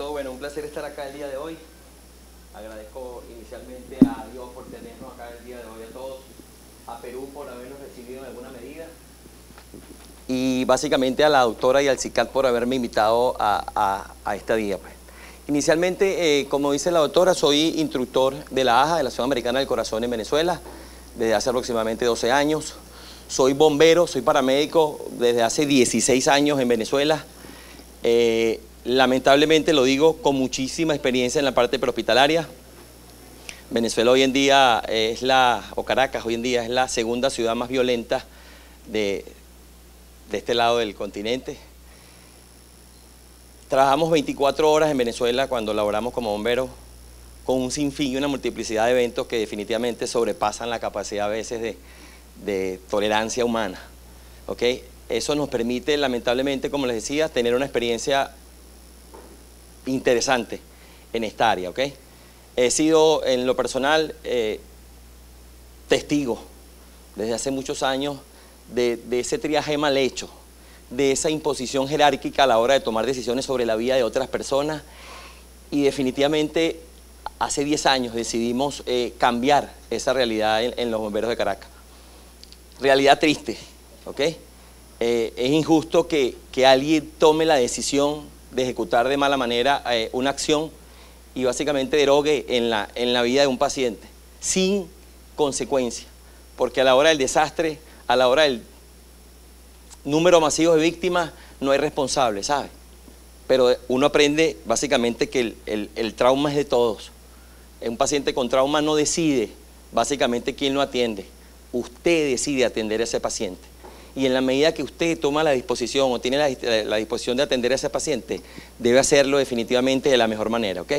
todo, bueno, un placer estar acá el día de hoy. Agradezco inicialmente a Dios por tenernos acá el día de hoy a todos, a Perú por habernos recibido en alguna medida y básicamente a la doctora y al CICAD por haberme invitado a este día. Pues. Inicialmente, como dice la doctora, soy instructor de la AJA, de la Asociación Americana del Corazón en Venezuela, desde hace aproximadamente 12 años. Soy bombero, soy paramédico desde hace 16 años en Venezuela. Lamentablemente lo digo con muchísima experiencia en la parte prehospitalaria. Venezuela hoy en día o Caracas hoy en día es la segunda ciudad más violenta de este lado del continente. Trabajamos 24 horas en Venezuela cuando laboramos como bomberos, con un sinfín y una multiplicidad de eventos que definitivamente sobrepasan la capacidad a veces de tolerancia humana. ¿Okay? Eso nos permite, lamentablemente, como les decía, tener una experiencia interesante en esta área. ¿Okay? He sido, en lo personal, testigo desde hace muchos años de ese triaje mal hecho, de esa imposición jerárquica a la hora de tomar decisiones sobre la vida de otras personas, y definitivamente hace 10 años decidimos cambiar esa realidad en los bomberos de Caracas. Realidad triste, ¿ok? Es injusto que alguien tome la decisión de ejecutar de mala manera una acción y básicamente derogue en la vida de un paciente, sin consecuencia, porque a la hora del desastre, a la hora del número masivo de víctimas, no hay responsable, ¿sabe? Pero uno aprende básicamente que el trauma es de todos. Un paciente con trauma no decide básicamente quién lo atiende. Usted decide atender a ese paciente. Y en la medida que usted toma la disposición o tiene la disposición de atender a ese paciente, debe hacerlo definitivamente de la mejor manera, ¿ok?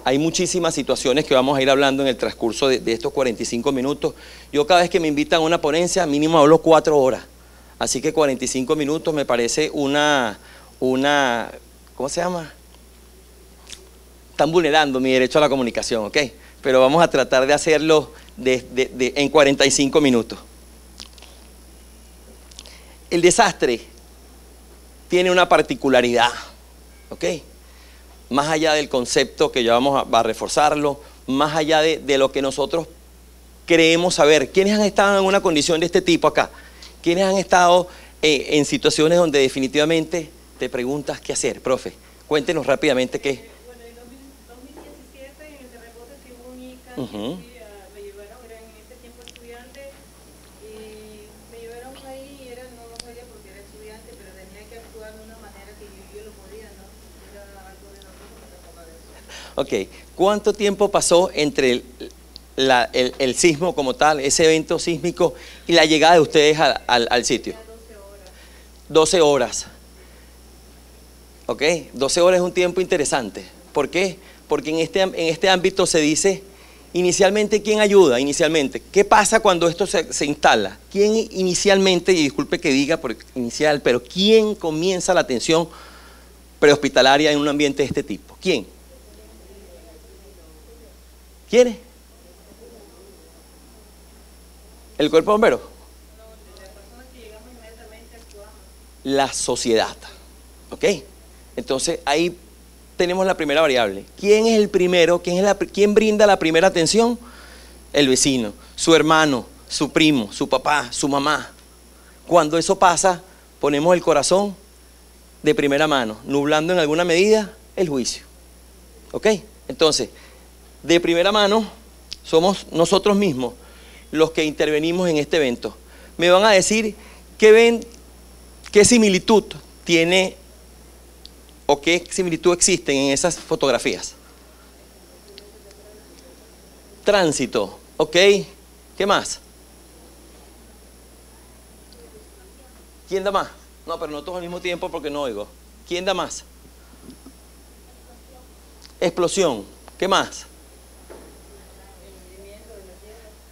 Hay muchísimas situaciones que vamos a ir hablando en el transcurso de estos 45 minutos. Yo cada vez que me invitan a una ponencia, mínimo hablo 4 horas. Así que 45 minutos me parece una ¿cómo se llama? Están vulnerando mi derecho a la comunicación, ¿ok? Pero vamos a tratar de hacerlo en 45 minutos. El desastre tiene una particularidad, ¿ok? Más allá del concepto que ya vamos a reforzarlo, más allá de lo que nosotros creemos saber. ¿Quiénes han estado en una condición de este tipo acá? ¿Quiénes han estado en situaciones donde definitivamente te preguntas qué hacer, profe? Cuéntenos rápidamente qué. Bueno, en 2017 en el terremoto que hubo en Ica, me llevaron, era en ese tiempo estudiante, y me llevaron ahí y no sabía porque era estudiante, pero tenía que actuar de una manera que yo lo podía, ¿no? Era algo de nosotros que se tocaba de eso. Ok, ¿cuánto tiempo pasó entre el sismo como tal, ese evento sísmico, y la llegada de ustedes al sitio? 12 horas. ¿Ok? 12 horas es un tiempo interesante. ¿Por qué? Porque en este ámbito se dice, inicialmente, ¿quién ayuda? Inicialmente, ¿qué pasa cuando esto se instala? ¿Quién inicialmente, y disculpe que diga por inicial, pero quién comienza la atención prehospitalaria en un ambiente de este tipo? ¿Quién? ¿Quién? ¿El cuerpo de bomberos? La sociedad. ¿Ok? Entonces ahí tenemos la primera variable. ¿Quién es el primero? ¿Quién brinda la primera atención? El vecino, su hermano, su primo, su papá, su mamá. Cuando eso pasa, ponemos el corazón de primera mano, nublando en alguna medida el juicio. ¿Ok? Entonces, de primera mano somos nosotros mismos los que intervenimos en este evento. Me van a decir qué similitud tiene o qué similitud existen en esas fotografías. Tránsito, ¿ok? ¿Qué más? ¿Quién da más? No, pero no todos al mismo tiempo porque no oigo. ¿Quién da más? Explosión, ¿qué más?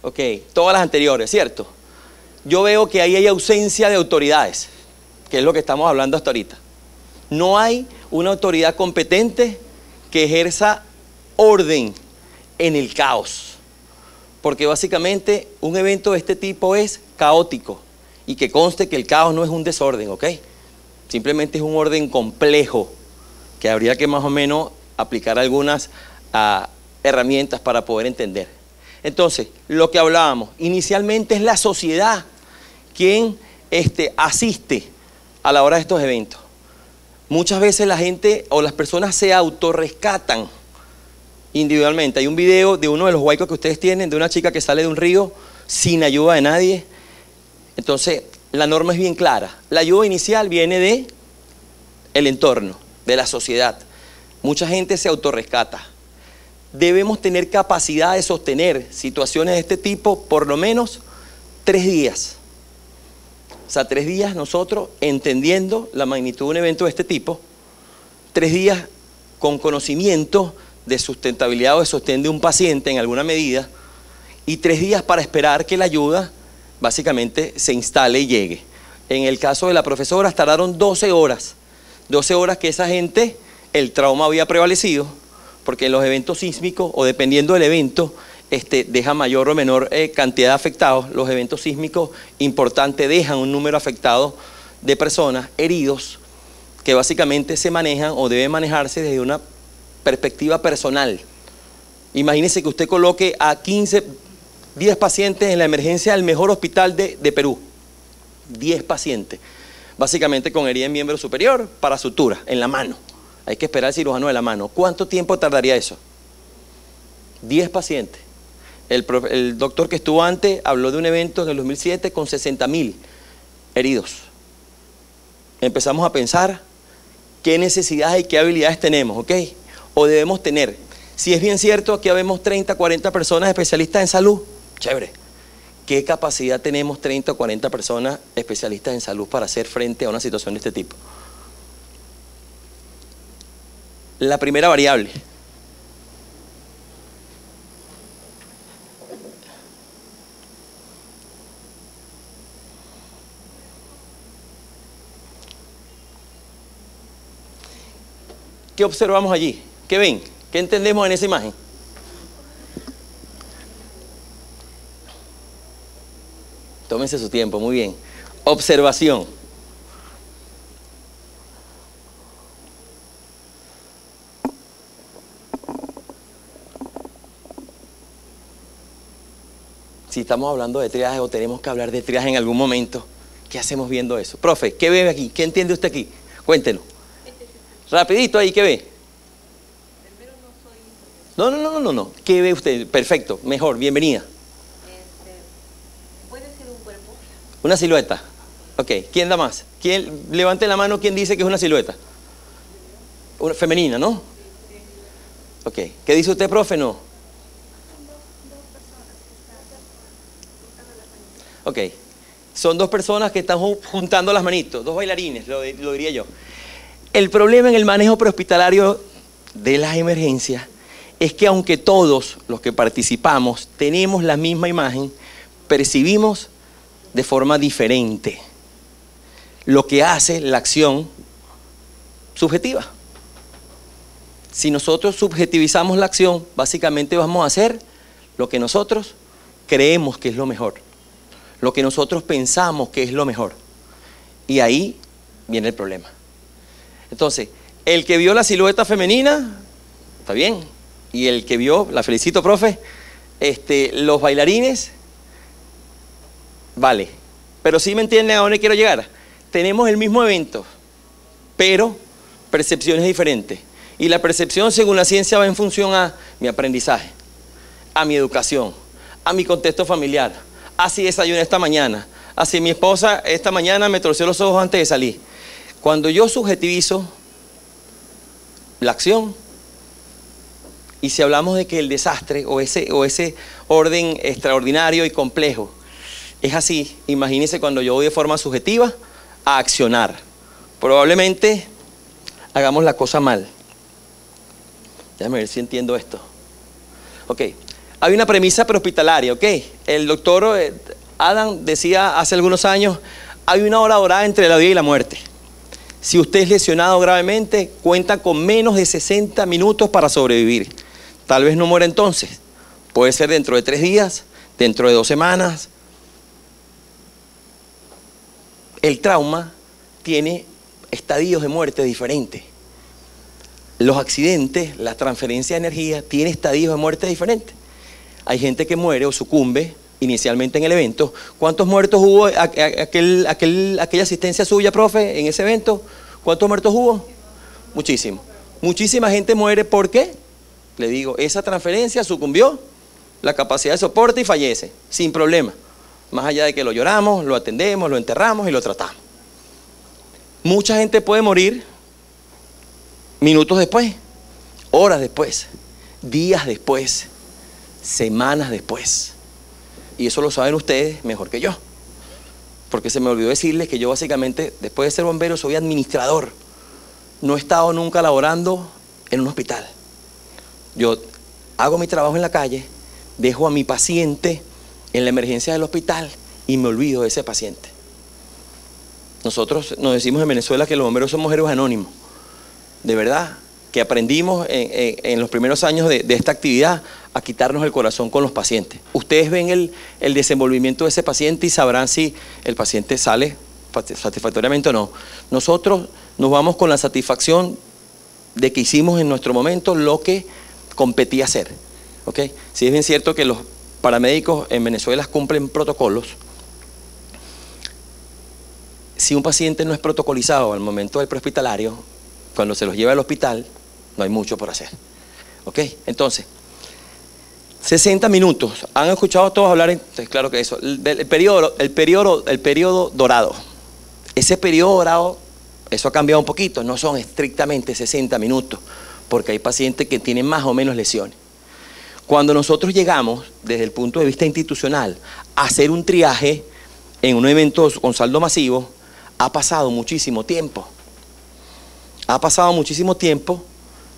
Ok, todas las anteriores, ¿cierto? Yo veo que ahí hay ausencia de autoridades, que es lo que estamos hablando hasta ahorita. No hay una autoridad competente que ejerza orden en el caos, porque básicamente un evento de este tipo es caótico, y que conste que el caos no es un desorden, ¿ok? Simplemente es un orden complejo que habría que más o menos aplicar algunas herramientas para poder entender. Entonces, lo que hablábamos, inicialmente es la sociedad quien asiste a la hora de estos eventos. Muchas veces la gente o las personas se autorrescatan individualmente. Hay un video de uno de los huaicos que ustedes tienen, de una chica que sale de un río sin ayuda de nadie. Entonces, la norma es bien clara. La ayuda inicial viene de el entorno, de la sociedad. Mucha gente se autorrescata. Debemos tener capacidad de sostener situaciones de este tipo por lo menos 3 días. O sea, 3 días nosotros entendiendo la magnitud de un evento de este tipo, 3 días con conocimiento de sustentabilidad o de sostén de un paciente en alguna medida, y 3 días para esperar que la ayuda básicamente se instale y llegue. En el caso de la profesora tardaron 12 horas. 12 horas que esa gente, el trauma había prevalecido, porque en los eventos sísmicos, o dependiendo del evento, deja mayor o menor cantidad de afectados. Los eventos sísmicos importantes dejan un número afectado de personas heridos, que básicamente se manejan o deben manejarse desde una perspectiva personal. Imagínese que usted coloque a 10 pacientes en la emergencia del mejor hospital de Perú. 10 pacientes, básicamente con herida en miembro superior para sutura, en la mano. Hay que esperar al cirujano de la mano. ¿Cuánto tiempo tardaría eso? 10 pacientes. El doctor que estuvo antes habló de un evento en el 2007 con 60.000 heridos. Empezamos a pensar qué necesidades y qué habilidades tenemos, ¿ok? O debemos tener. Si es bien cierto, aquí habemos 30, 40 personas especialistas en salud, chévere. ¿Qué capacidad tenemos 30 o 40 personas especialistas en salud para hacer frente a una situación de este tipo? La primera variable. ¿Qué observamos allí? ¿Qué ven? ¿Qué entendemos en esa imagen? Tómense su tiempo, muy bien. Observación. Si estamos hablando de triaje o tenemos que hablar de triaje en algún momento, ¿qué hacemos viendo eso? Profe, ¿qué ve aquí? ¿Qué entiende usted aquí? Cuéntenos. Rapidito ahí, ¿qué ve? No. ¿Qué ve usted? Perfecto, mejor, bienvenida. ¿Puede ser un cuerpo? Una silueta. Ok, ¿quién da más? ¿Quién? Levante la mano, ¿quién dice que es una silueta? Una femenina, ¿no? Ok, ¿qué dice usted, profe? No. Ok, son 2 personas que están juntando las manitos, 2 bailarines, lo diría yo. El problema en el manejo prehospitalario de las emergencias es que aunque todos los que participamos tenemos la misma imagen, percibimos de forma diferente lo que hace la acción subjetiva. Si nosotros subjetivizamos la acción, básicamente vamos a hacer lo que nosotros creemos que es lo mejor, lo que nosotros pensamos que es lo mejor. Y ahí viene el problema. Entonces, el que vio la silueta femenina, está bien. Y el que vio, la felicito, profe, los bailarines, vale. Pero sí me entienden a dónde quiero llegar. Tenemos el mismo evento, pero percepciones diferentes. Y la percepción, según la ciencia, va en función a mi aprendizaje, a mi educación, a mi contexto familiar, a si desayuné esta mañana, a si mi esposa esta mañana me torció los ojos antes de salir. Cuando yo subjetivizo la acción, y si hablamos de que el desastre o ese orden extraordinario y complejo es así, imagínense cuando yo voy de forma subjetiva a accionar. Probablemente hagamos la cosa mal. Déjame ver si entiendo esto. Ok, hay una premisa prehospitalaria, ok. El doctor Adam decía hace algunos años, hay una hora dorada entre la vida y la muerte. Si usted es lesionado gravemente, cuenta con menos de 60 minutos para sobrevivir. Tal vez no muera entonces. Puede ser dentro de 3 días, dentro de 2 semanas. El trauma tiene estadios de muerte diferentes. los accidentes, la transferencia de energía, tiene estadios de muerte diferentes. Hay gente que muere o sucumbe inicialmente en el evento. ¿Cuántos muertos hubo aquella asistencia suya, profe, en ese evento? ¿Cuántos muertos hubo? Muchísimo. Muchísima gente muere porque, le digo, esa transferencia sucumbió, la capacidad de soporte y fallece, sin problema. Más allá de que lo lloramos, lo atendemos, lo enterramos y lo tratamos. Mucha gente puede morir minutos después, horas después, días después, semanas después. Y eso lo saben ustedes mejor que yo. Porque se me olvidó decirles que yo básicamente, después de ser bombero, soy administrador. No he estado nunca laborando en un hospital. Yo hago mi trabajo en la calle, dejo a mi paciente en la emergencia del hospital y me olvido de ese paciente. Nosotros nos decimos en Venezuela que los bomberos somos héroes anónimos. De verdad, que aprendimos en los primeros años de esta actividad a quitarnos el corazón con los pacientes. Ustedes ven el desenvolvimiento de ese paciente y sabrán si el paciente sale satisfactoriamente o no. Nosotros nos vamos con la satisfacción de que hicimos en nuestro momento lo que competía hacer. ¿Okay? Si es bien cierto que los paramédicos en Venezuela cumplen protocolos, si un paciente no es protocolizado al momento del prehospitalario, cuando se los lleva al hospital, no hay mucho por hacer. ¿Ok? Entonces, 60 minutos. ¿Han escuchado todos hablar? Entonces, claro que eso. El periodo dorado. Ese periodo dorado, eso ha cambiado un poquito. No son estrictamente 60 minutos, porque hay pacientes que tienen más o menos lesiones. Cuando nosotros llegamos, desde el punto de vista institucional, a hacer un triaje en un evento con saldo masivo, ha pasado muchísimo tiempo. Ha pasado muchísimo tiempo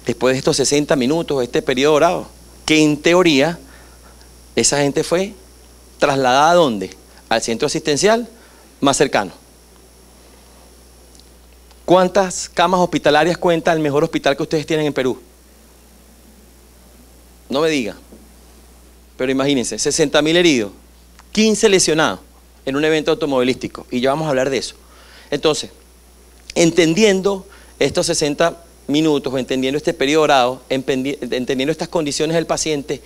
después de estos 60 minutos, este periodo dorado, que en teoría esa gente fue trasladada ¿a dónde? Al centro asistencial más cercano. ¿Cuántas camas hospitalarias cuenta el mejor hospital que ustedes tienen en Perú? No me digan. Pero imagínense, 60.000 heridos, 15 lesionados en un evento automovilístico. Y ya vamos a hablar de eso. Entonces, entendiendo estos 60 minutos, entendiendo este periodo dorado, entendiendo estas condiciones del paciente,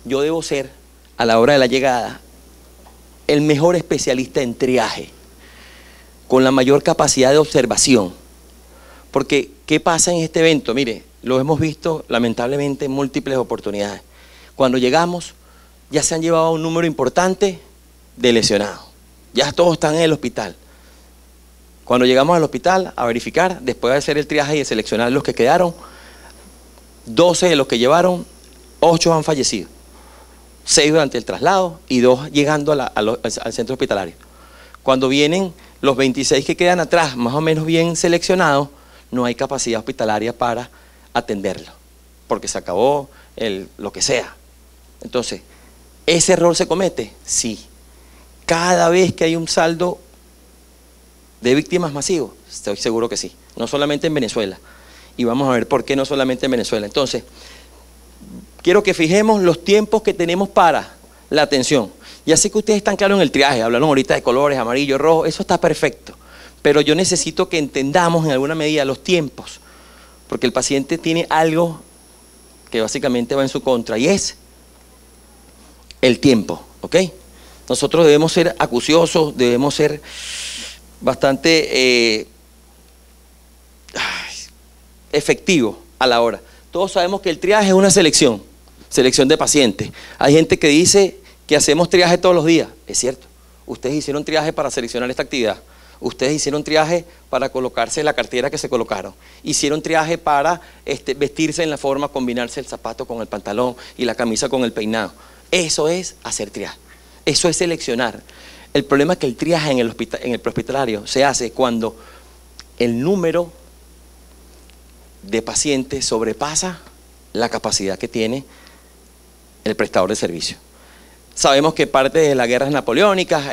yo debo ser, a la hora de la llegada, el mejor especialista en triaje, con la mayor capacidad de observación. Porque, ¿qué pasa en este evento? Mire, lo hemos visto lamentablemente en múltiples oportunidades. Cuando llegamos, ya se han llevado un número importante de lesionados. Ya todos están en el hospital. Cuando llegamos al hospital a verificar, después de hacer el triaje y de seleccionar los que quedaron, 12 de los que llevaron, 8 han fallecido. 6 durante el traslado y 2 llegando al centro hospitalario. Cuando vienen los 26 que quedan atrás, más o menos bien seleccionados, no hay capacidad hospitalaria para atenderlo, porque se acabó lo que sea. Entonces, ¿ese error se comete? Sí. Cada vez que hay un saldo de víctimas masivos, estoy seguro que sí. No solamente en Venezuela. Y vamos a ver por qué no solamente en Venezuela. Entonces, quiero que fijemos los tiempos que tenemos para la atención. Ya sé que ustedes están claros en el triaje, hablaron ahorita de colores, amarillo, rojo, eso está perfecto. Pero yo necesito que entendamos en alguna medida los tiempos, porque el paciente tiene algo que básicamente va en su contra, y es el tiempo, ¿ok? Nosotros debemos ser acuciosos, debemos ser bastante efectivos a la hora. Todos sabemos que el triaje es una selección de pacientes. Hay gente que dice que hacemos triaje todos los días. Es cierto, ustedes hicieron triaje para seleccionar esta actividad. Ustedes hicieron triaje para colocarse la cartera que se colocaron. Hicieron triaje para vestirse en la forma, combinarse el zapato con el pantalón y la camisa con el peinado. Eso es hacer triaje. Eso es seleccionar. El problema es que el triaje en el prehospitalario se hace cuando el número de pacientes sobrepasa la capacidad que tiene el prestador de servicio. Sabemos que parte de las guerras napoleónicas,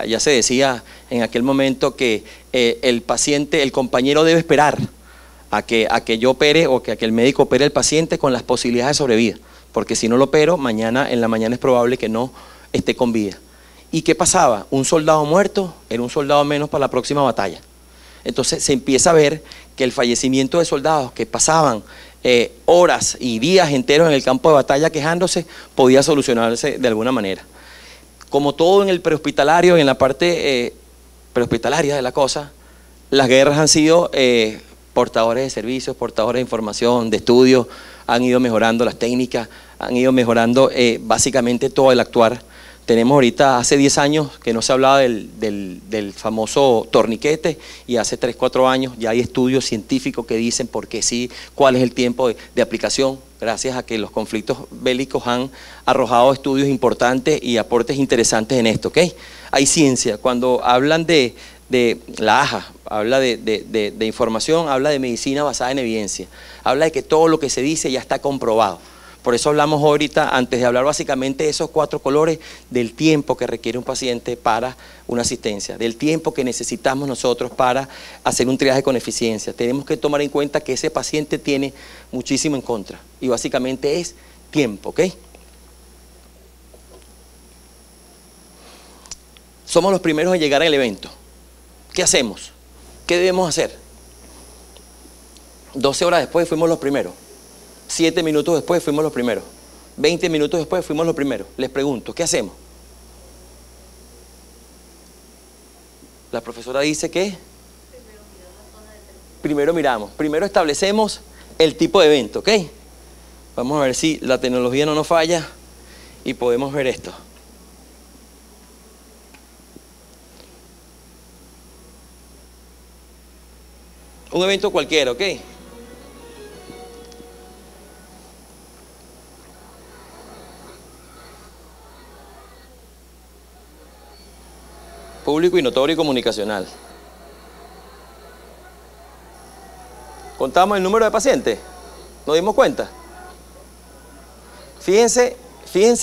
ya se decía en aquel momento que el paciente, el compañero debe esperar a que yo opere o que el médico opere al paciente con las posibilidades de sobrevida, porque si no lo opero, en la mañana es probable que no esté con vida. ¿Y qué pasaba? Un soldado muerto era un soldado menos para la próxima batalla. Entonces se empieza a ver que el fallecimiento de soldados que pasaban horas y días enteros en el campo de batalla quejándose, podía solucionarse de alguna manera. Como todo en el prehospitalario, en la parte prehospitalaria de la cosa, las guerras han sido portadores de servicios, portadores de información, de estudios, han ido mejorando las técnicas, han ido mejorando básicamente todo el actuar. Tenemos ahorita, hace 10 años que no se hablaba del famoso torniquete, y hace 3, 4 años ya hay estudios científicos que dicen por qué sí, cuál es el tiempo de aplicación, gracias a que los conflictos bélicos han arrojado estudios importantes y aportes interesantes en esto, ¿ok? Hay ciencia. Cuando hablan de la AJA, habla de información, habla de medicina basada en evidencia, habla de que todo lo que se dice ya está comprobado. Por eso hablamos ahorita, antes de hablar básicamente de esos 4 colores, del tiempo que requiere un paciente para una asistencia, del tiempo que necesitamos nosotros para hacer un triaje con eficiencia. Tenemos que tomar en cuenta que ese paciente tiene muchísimo en contra, y básicamente es tiempo, ¿ok? Somos los primeros en llegar al evento. ¿Qué hacemos? ¿Qué debemos hacer? 12 horas después fuimos los primeros. 7 minutos después fuimos los primeros. 20 minutos después fuimos los primeros. Les pregunto, ¿qué hacemos? La profesora dice que primero miramos, primero establecemos el tipo de evento, ¿ok? Vamos a ver si la tecnología no nos falla y podemos ver esto. Un evento cualquiera, ¿ok? Público y notorio y comunicacional. ¿Contamos el número de pacientes? ¿Nos dimos cuenta? Fíjense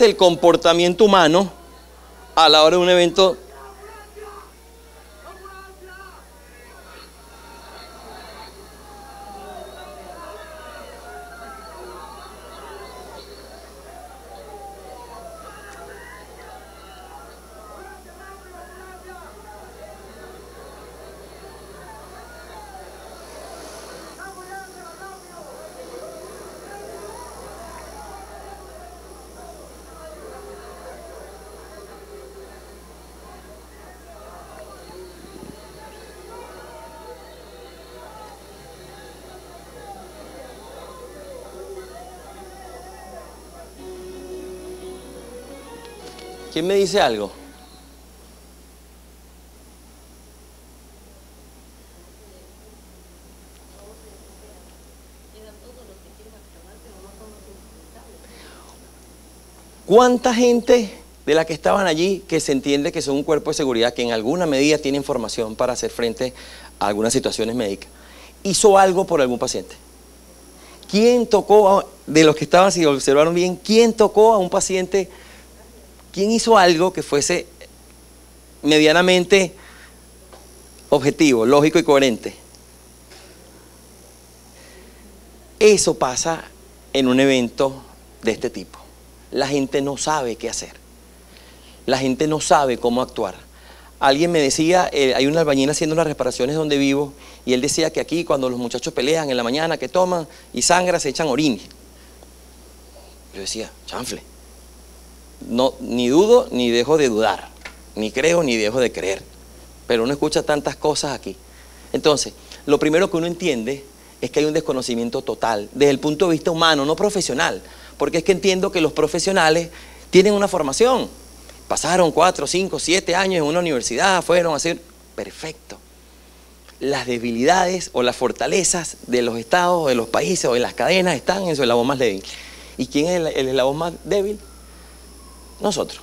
el comportamiento humano a la hora de un evento. ¿Quién me dice algo? ¿Cuánta gente de la que estaban allí, que se entiende que son un cuerpo de seguridad, que en alguna medida tiene información para hacer frente a algunas situaciones médicas, hizo algo por algún paciente? ¿Quién tocó, de los que estaban, si observaron bien, quién tocó a un paciente? ¿Quién hizo algo que fuese medianamente objetivo, lógico y coherente? Eso pasa en un evento de este tipo. La gente no sabe qué hacer. La gente no sabe cómo actuar. Alguien me decía, hay un albañil haciendo unas reparaciones donde vivo, y él decía que aquí cuando los muchachos pelean en la mañana, que toman y sangran, se echan orines. Yo decía, chanfle. No, ni dudo ni dejo de dudar, ni creo ni dejo de creer, pero uno escucha tantas cosas aquí. Entonces, lo primero que uno entiende es que hay un desconocimiento total desde el punto de vista humano, no profesional, porque es que entiendo que los profesionales tienen una formación, pasaron 4, 5, 7 años en una universidad, fueron a hacer perfecto. Las debilidades o las fortalezas de los estados, o de los países o de las cadenas están en su eslabón más débil. ¿Y quién es el eslabón más débil? Nosotros.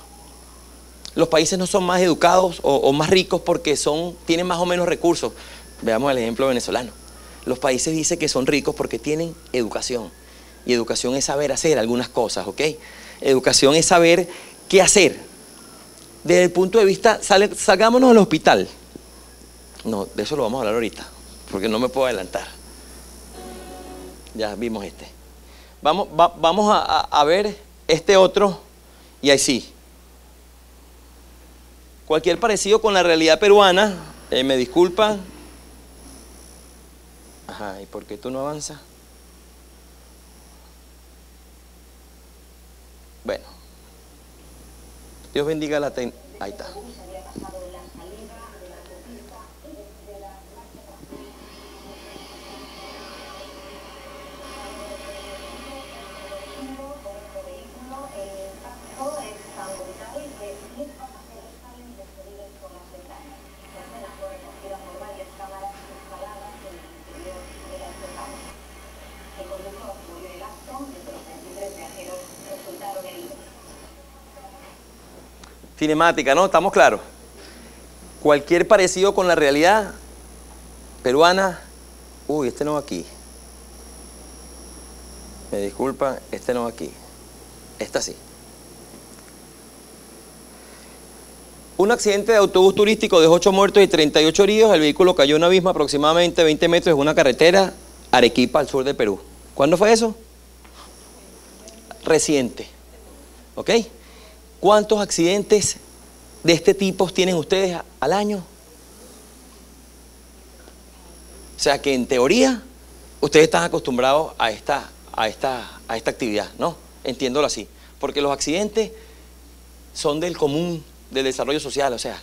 Los países no son más educados o más ricos porque tienen más o menos recursos. Veamos el ejemplo venezolano. Los países dicen que son ricos porque tienen educación. Y educación es saber hacer algunas cosas, ¿ok? Educación es saber qué hacer. Desde el punto de vista, salgámonos del hospital. No, de eso lo vamos a hablar ahorita, porque no me puedo adelantar. Ya vimos este. Vamos a ver este otro. Y ahí sí. Cualquier parecido con la realidad peruana, me disculpan. Ajá, ¿y por qué tú no avanzas? Bueno, Dios bendiga la ahí está. Cinemática, ¿no? ¿Estamos claros? Cualquier parecido con la realidad peruana. Uy, este no va aquí. Me disculpan, este no va aquí. Esta sí. Un accidente de autobús turístico dejó 8 muertos y 38 heridos. El vehículo cayó en un abismo aproximadamente 20 metros en una carretera Arequipa, al sur de Perú. ¿Cuándo fue eso? Reciente. ¿Ok? ¿Cuántos accidentes de este tipo tienen ustedes al año? O sea que en teoría ustedes están acostumbrados a esta actividad, ¿no? Entiéndolo así. Porque los accidentes son del común del desarrollo social, o sea,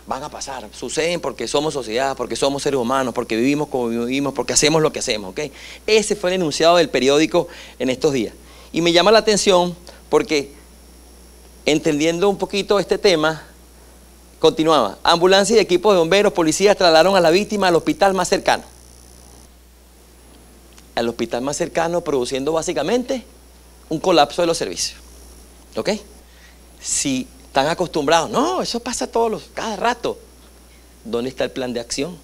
van a pasar, suceden porque somos sociedad, porque somos seres humanos, porque vivimos como vivimos, porque hacemos lo que hacemos, ¿ok? Ese fue el enunciado del periódico en estos días. Y me llama la atención porque, entendiendo un poquito este tema, continuaba. Ambulancia y equipos de bomberos, policías trasladaron a la víctima al hospital más cercano. Al hospital más cercano, produciendo básicamente un colapso de los servicios. ¿Ok? Si están acostumbrados, no, eso pasa cada rato. ¿Dónde está el plan de acción?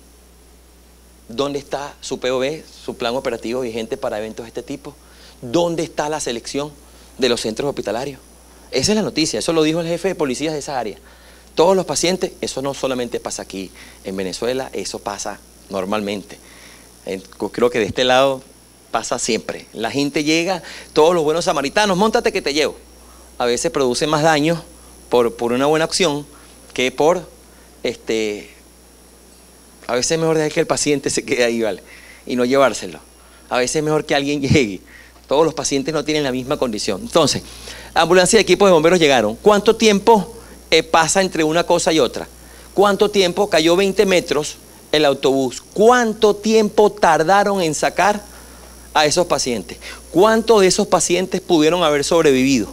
¿Dónde está su POV, su plan operativo vigente para eventos de este tipo? ¿Dónde está la selección de los centros hospitalarios? Esa es la noticia, eso lo dijo el jefe de policías de esa área. Todos los pacientes, eso no solamente pasa aquí en Venezuela, eso pasa normalmente. Creo que de este lado pasa siempre. La gente llega, todos los buenos samaritanos, móntate que te llevo. A veces produce más daño por una buena acción que por, a veces es mejor dejar que el paciente se quede ahí, ¿vale? Y no llevárselo. A veces es mejor que alguien llegue. Todos los pacientes no tienen la misma condición. Entonces, ambulancia y equipos de bomberos llegaron. ¿Cuánto tiempo pasa entre una cosa y otra? ¿Cuánto tiempo? Cayó 20 metros el autobús. ¿Cuánto tiempo tardaron en sacar a esos pacientes? ¿Cuántos de esos pacientes pudieron haber sobrevivido?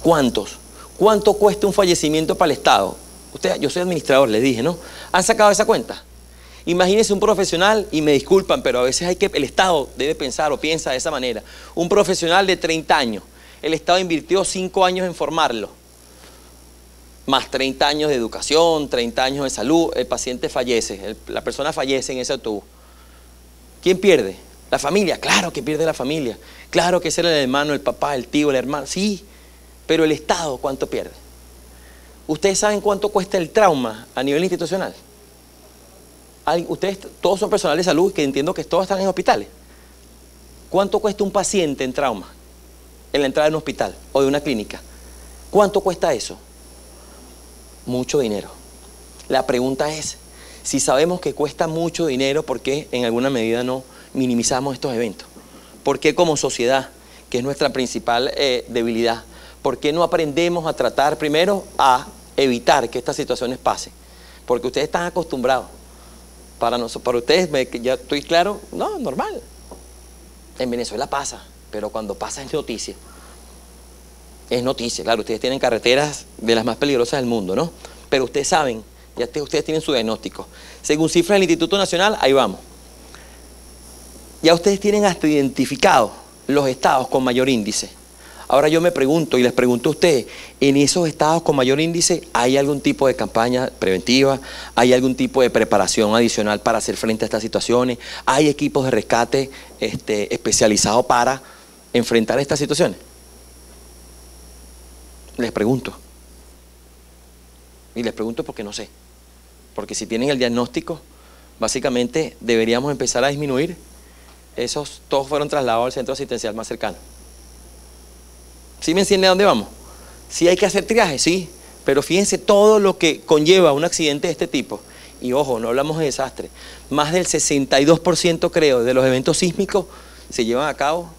¿Cuántos? ¿Cuánto cuesta un fallecimiento para el Estado? Yo soy administrador, les dije, ¿no? ¿Han sacado esa cuenta? Imagínense un profesional, y me disculpan, pero a veces el Estado debe pensar o piensa de esa manera. Un profesional de 30 años, el Estado invirtió 5 años en formarlo, más 30 años de educación, 30 años de salud, el paciente fallece, la persona fallece en ese autobús. ¿Quién pierde? La familia, claro que pierde la familia, claro que es el hermano, el papá, el tío, el hermano, sí, pero el Estado, ¿cuánto pierde? ¿Ustedes saben cuánto cuesta el trauma a nivel institucional? Ustedes todos son personal de salud, que entiendo que todos están en hospitales. ¿Cuánto cuesta un paciente en trauma en la entrada de un hospital o de una clínica? ¿Cuánto cuesta eso? Mucho dinero. La pregunta es, si sabemos que cuesta mucho dinero, ¿por qué en alguna medida no minimizamos estos eventos? ¿Por qué como sociedad, que es nuestra principal debilidad, por qué no aprendemos a tratar primero a evitar que estas situaciones pasen? Porque ustedes están acostumbrados. Para ustedes, ya estoy claro, no, normal. En Venezuela pasa, pero cuando pasa es noticia. Es noticia, claro, ustedes tienen carreteras de las más peligrosas del mundo, ¿no? Pero ustedes saben, ustedes tienen su diagnóstico. Según cifras del Instituto Nacional, ahí vamos. Ya ustedes tienen hasta identificados los estados con mayor índice. Ahora yo me pregunto y les pregunto a ustedes, ¿en esos estados con mayor índice hay algún tipo de campaña preventiva? ¿Hay algún tipo de preparación adicional para hacer frente a estas situaciones? ¿Hay equipos de rescate especializados para enfrentar estas situaciones? Les pregunto. Y les pregunto porque no sé. Porque si tienen el diagnóstico, básicamente deberíamos empezar a disminuir. Todos fueron trasladados al centro asistencial más cercano. ¿Sí me entienden a dónde vamos? Sí hay que hacer triaje, sí, pero fíjense todo lo que conlleva un accidente de este tipo. Y ojo, no hablamos de desastre. Más del 62% creo de los eventos sísmicos se llevan a cabo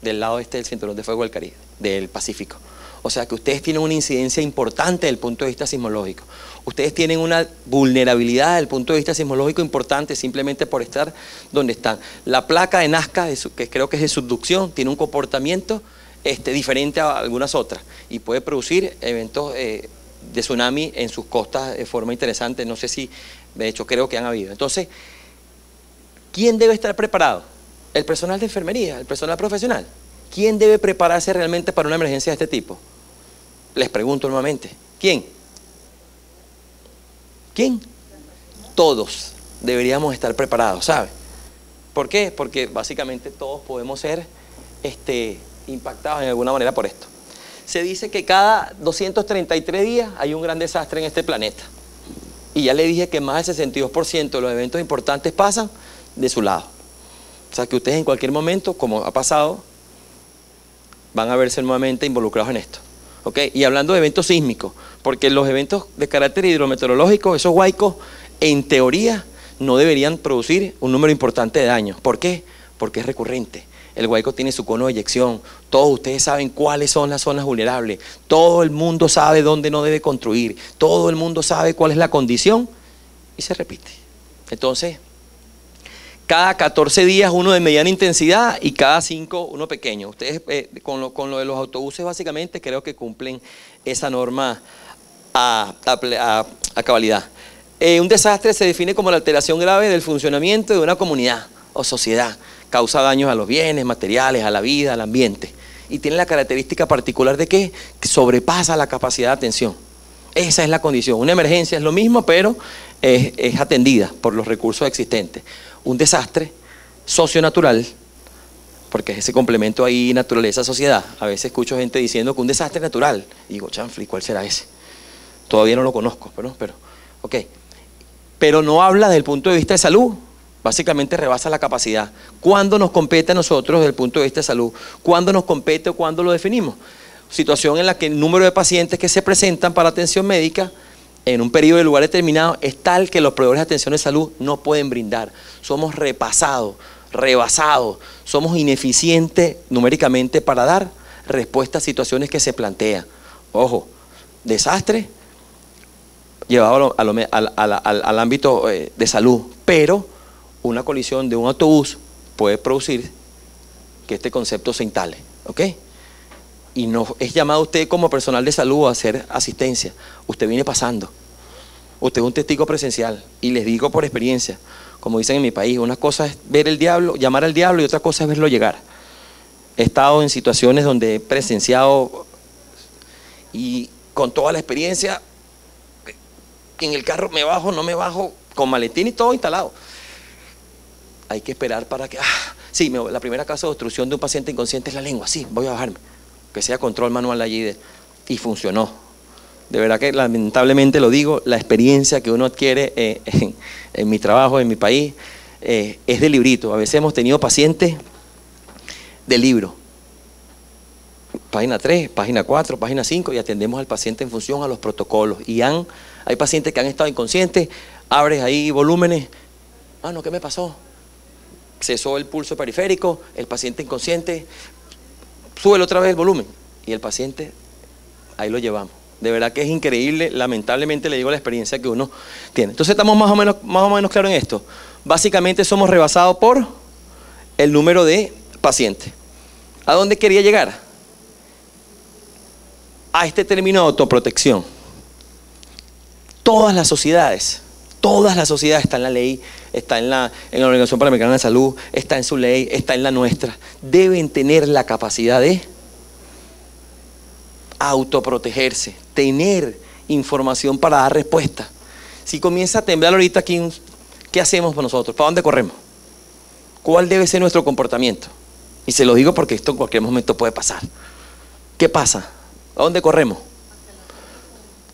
del lado este del cinturón de fuego del Caribe, del Pacífico. O sea que ustedes tienen una incidencia importante desde el punto de vista sismológico. Ustedes tienen una vulnerabilidad desde el punto de vista sismológico importante simplemente por estar donde están. La placa de Nazca, que creo que es de subducción, tiene un comportamiento diferente a algunas otras y puede producir eventos de tsunami en sus costas de forma interesante. No sé si, de hecho, creo que han habido. Entonces, ¿quién debe estar preparado? El personal de enfermería, el personal profesional. ¿Quién debe prepararse realmente para una emergencia de este tipo? Les pregunto nuevamente, ¿quién? ¿Quién? Todos deberíamos estar preparados, ¿sabe? ¿Por qué? Porque básicamente todos podemos ser impactados en alguna manera por esto. Se dice que cada 233 días hay un gran desastre en este planeta. Y ya le dije que más del 62% de los eventos importantes pasan de su lado. O sea que ustedes en cualquier momento, como ha pasado, van a verse nuevamente involucrados en esto. ¿Okay? Y hablando de eventos sísmicos, porque los eventos de carácter hidrometeorológico, esos huaicos, en teoría, no deberían producir un número importante de daños. ¿Por qué? Porque es recurrente. El huaico tiene su cono de eyección. Todos ustedes saben cuáles son las zonas vulnerables. Todo el mundo sabe dónde no debe construir. Todo el mundo sabe cuál es la condición y se repite. Entonces, cada 14 días uno de mediana intensidad y cada 5 uno pequeño. Ustedes con lo de los autobuses básicamente creo que cumplen esa norma a cabalidad. Un desastre se define como la alteración grave del funcionamiento de una comunidad o sociedad. Causa daños a los bienes materiales, a la vida, al ambiente. Y tiene la característica particular de que sobrepasa la capacidad de atención. Esa es la condición. Una emergencia es lo mismo, pero es atendida por los recursos existentes. Un desastre socionatural, porque es ese complemento ahí, naturaleza-sociedad. A veces escucho gente diciendo que un desastre natural. Y digo, chanfli, ¿cuál será ese? Todavía no lo conozco, pero ok. Pero no habla desde el punto de vista de salud. Básicamente rebasa la capacidad. ¿Cuándo nos compete a nosotros desde el punto de vista de salud? ¿Cuándo nos compete o cuándo lo definimos? Situación en la que el número de pacientes que se presentan para atención médica en un periodo de lugar determinado es tal que los proveedores de atención de salud no pueden brindar. Somos repasados, rebasados, somos ineficientes numéricamente para dar respuesta a situaciones que se plantean. Ojo, desastre llevado al ámbito de salud, pero una colisión de un autobús puede producir que este concepto se instale, ¿ok? Y no es llamado usted como personal de salud a hacer asistencia. Usted viene pasando. Usted es un testigo presencial. Y les digo por experiencia, como dicen en mi país, una cosa es ver el diablo, llamar al diablo, y otra cosa es verlo llegar. He estado en situaciones donde he presenciado y con toda la experiencia, en el carro me bajo, no me bajo, con maletín y todo instalado. Hay que esperar para que... sí, la primera causa de obstrucción de un paciente inconsciente es la lengua. Sí, voy a bajarme. Que sea control manual allí y funcionó. De verdad que lamentablemente lo digo, la experiencia que uno adquiere en mi trabajo, en mi país, es de librito. A veces hemos tenido pacientes de libro. Página 3, página 4, página 5 y atendemos al paciente en función a los protocolos. Y hay pacientes que han estado inconscientes, abres ahí volúmenes. No, ¿qué me pasó? Cesó el pulso periférico, el paciente inconsciente, súbele otra vez el volumen y el paciente, ahí lo llevamos. De verdad que es increíble, lamentablemente le digo la experiencia que uno tiene. Entonces estamos más o menos claros en esto. Básicamente somos rebasados por el número de pacientes. ¿A dónde quería llegar? A este término de autoprotección. Todas las sociedades está en la ley, está en la Organización Panamericana de Salud, está en su ley, está en la nuestra. Deben tener la capacidad de autoprotegerse, tener información para dar respuesta. Si comienza a temblar ahorita aquí, ¿qué hacemos nosotros? ¿Para dónde corremos? ¿Cuál debe ser nuestro comportamiento? Y se lo digo porque esto en cualquier momento puede pasar. ¿Qué pasa? ¿A dónde corremos?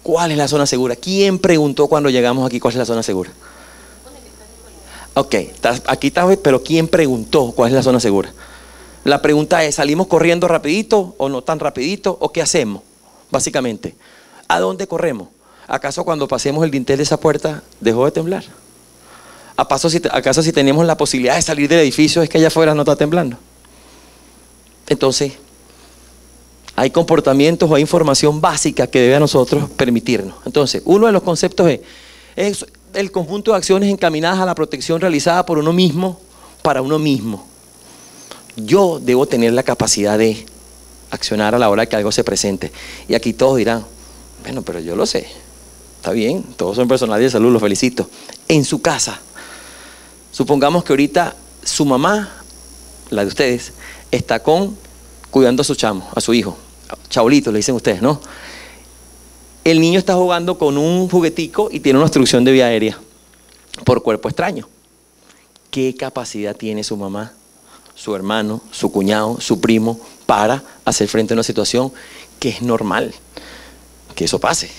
¿Cuál es la zona segura? ¿Quién preguntó cuando llegamos aquí cuál es la zona segura? Ok, aquí está, pero ¿quién preguntó cuál es la zona segura? La pregunta es, ¿salimos corriendo rapidito o no tan rapidito? ¿O qué hacemos? Básicamente, ¿a dónde corremos? ¿Acaso cuando pasemos el dintel de esa puerta dejó de temblar? ¿Acaso si tenemos la posibilidad de salir del edificio es que allá afuera no está temblando? Entonces, hay comportamientos o hay información básica que debe a nosotros permitirnos. Entonces, uno de los conceptos es el conjunto de acciones encaminadas a la protección realizada por uno mismo, para uno mismo. Yo debo tener la capacidad de accionar a la hora que algo se presente. Y aquí todos dirán, bueno, pero yo lo sé. Está bien, todos son personales de salud, los felicito. En su casa, supongamos que ahorita su mamá, la de ustedes, está cuidando a su chamo, a su hijo. Chabolito, le dicen ustedes, ¿no? El niño está jugando con un juguetico y tiene una obstrucción de vía aérea por cuerpo extraño. ¿Qué capacidad tiene su mamá, su hermano, su cuñado, su primo para hacer frente a una situación que es normal que eso pase?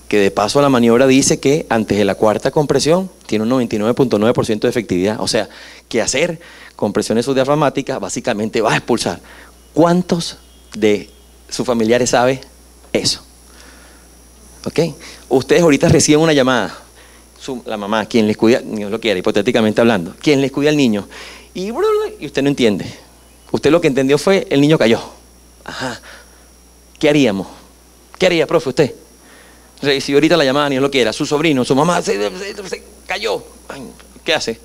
Que de paso la maniobra dice que antes de la cuarta compresión tiene un 99.9% de efectividad. O sea, que hacer compresiones subdiafragmáticas básicamente va a expulsar. ¿Cuántos de sus familiares saben eso? ¿Ok? Ustedes ahorita reciben una llamada. La mamá, quien les cuida, Dios lo quiera, hipotéticamente hablando, quien les cuida al niño. Y usted no entiende. Usted lo que entendió fue, el niño cayó. Ajá. ¿Qué haríamos? ¿Qué haría, profe, usted? Recibió ahorita la llamada, Dios lo quiera, su sobrino, su mamá se cayó. Ay, ¿qué hace?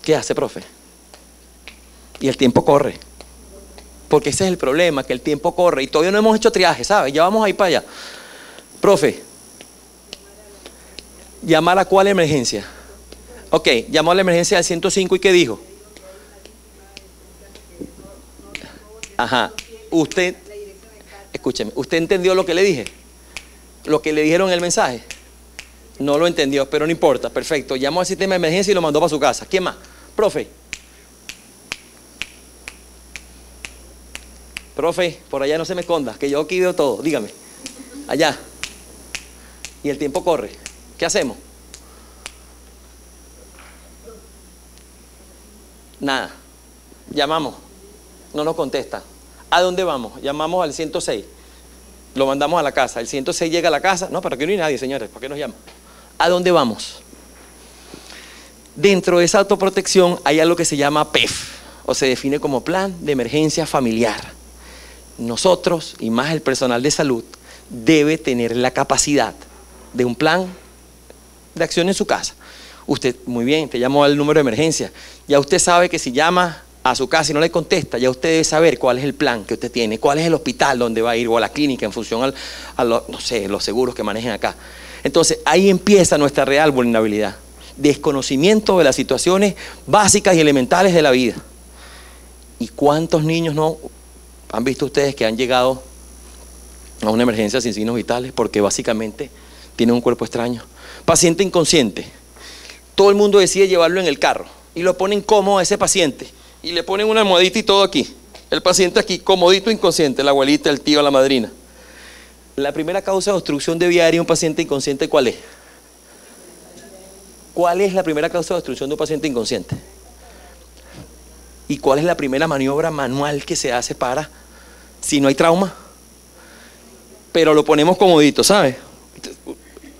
¿Qué hace, profe? Y el tiempo corre. Porque ese es el problema, que el tiempo corre y todavía no hemos hecho triaje, ¿sabes? Ya vamos a ir para allá. Profe, ¿llamar a cuál emergencia? Ok, llamó a la emergencia del 105 y ¿qué dijo? Ajá, usted, escúcheme, ¿usted entendió lo que le dije? ¿Lo que le dijeron en el mensaje? No lo entendió, pero no importa, perfecto. Llamó al sistema de emergencia y lo mandó para su casa. ¿Quién más? Profe. Profe, por allá no se me esconda, que yo aquí veo todo, dígame. Allá. Y el tiempo corre. ¿Qué hacemos? Nada. Llamamos. No nos contesta. ¿A dónde vamos? Llamamos al 106. Lo mandamos a la casa. El 106 llega a la casa. No, para que no hay nadie, señores. ¿Para qué nos llaman? ¿A dónde vamos? Dentro de esa autoprotección hay algo que se llama PEF, o se define como Plan de Emergencia Familiar. Nosotros, y más el personal de salud, debe tener la capacidad de un plan de acción en su casa. Usted, muy bien, te llamó al número de emergencia. Ya usted sabe que si llama a su casa y no le contesta, ya usted debe saber cuál es el plan que usted tiene, cuál es el hospital donde va a ir o a la clínica en función a no sé, los seguros que manejen acá. Entonces, ahí empieza nuestra real vulnerabilidad. Desconocimiento de las situaciones básicas y elementales de la vida. ¿Y cuántos niños no han visto ustedes que han llegado a una emergencia sin signos vitales porque básicamente tienen un cuerpo extraño? Paciente inconsciente. Todo el mundo decide llevarlo en el carro y lo ponen cómodo a ese paciente y le ponen una almohadita y todo aquí. El paciente aquí, comodito inconsciente, la abuelita, el tío, la madrina. La primera causa de obstrucción de vía aérea en un paciente inconsciente, ¿cuál es? ¿Cuál es la primera causa de obstrucción de un paciente inconsciente? ¿Y cuál es la primera maniobra manual que se hace para, si no hay trauma? Pero lo ponemos comodito, ¿sabes?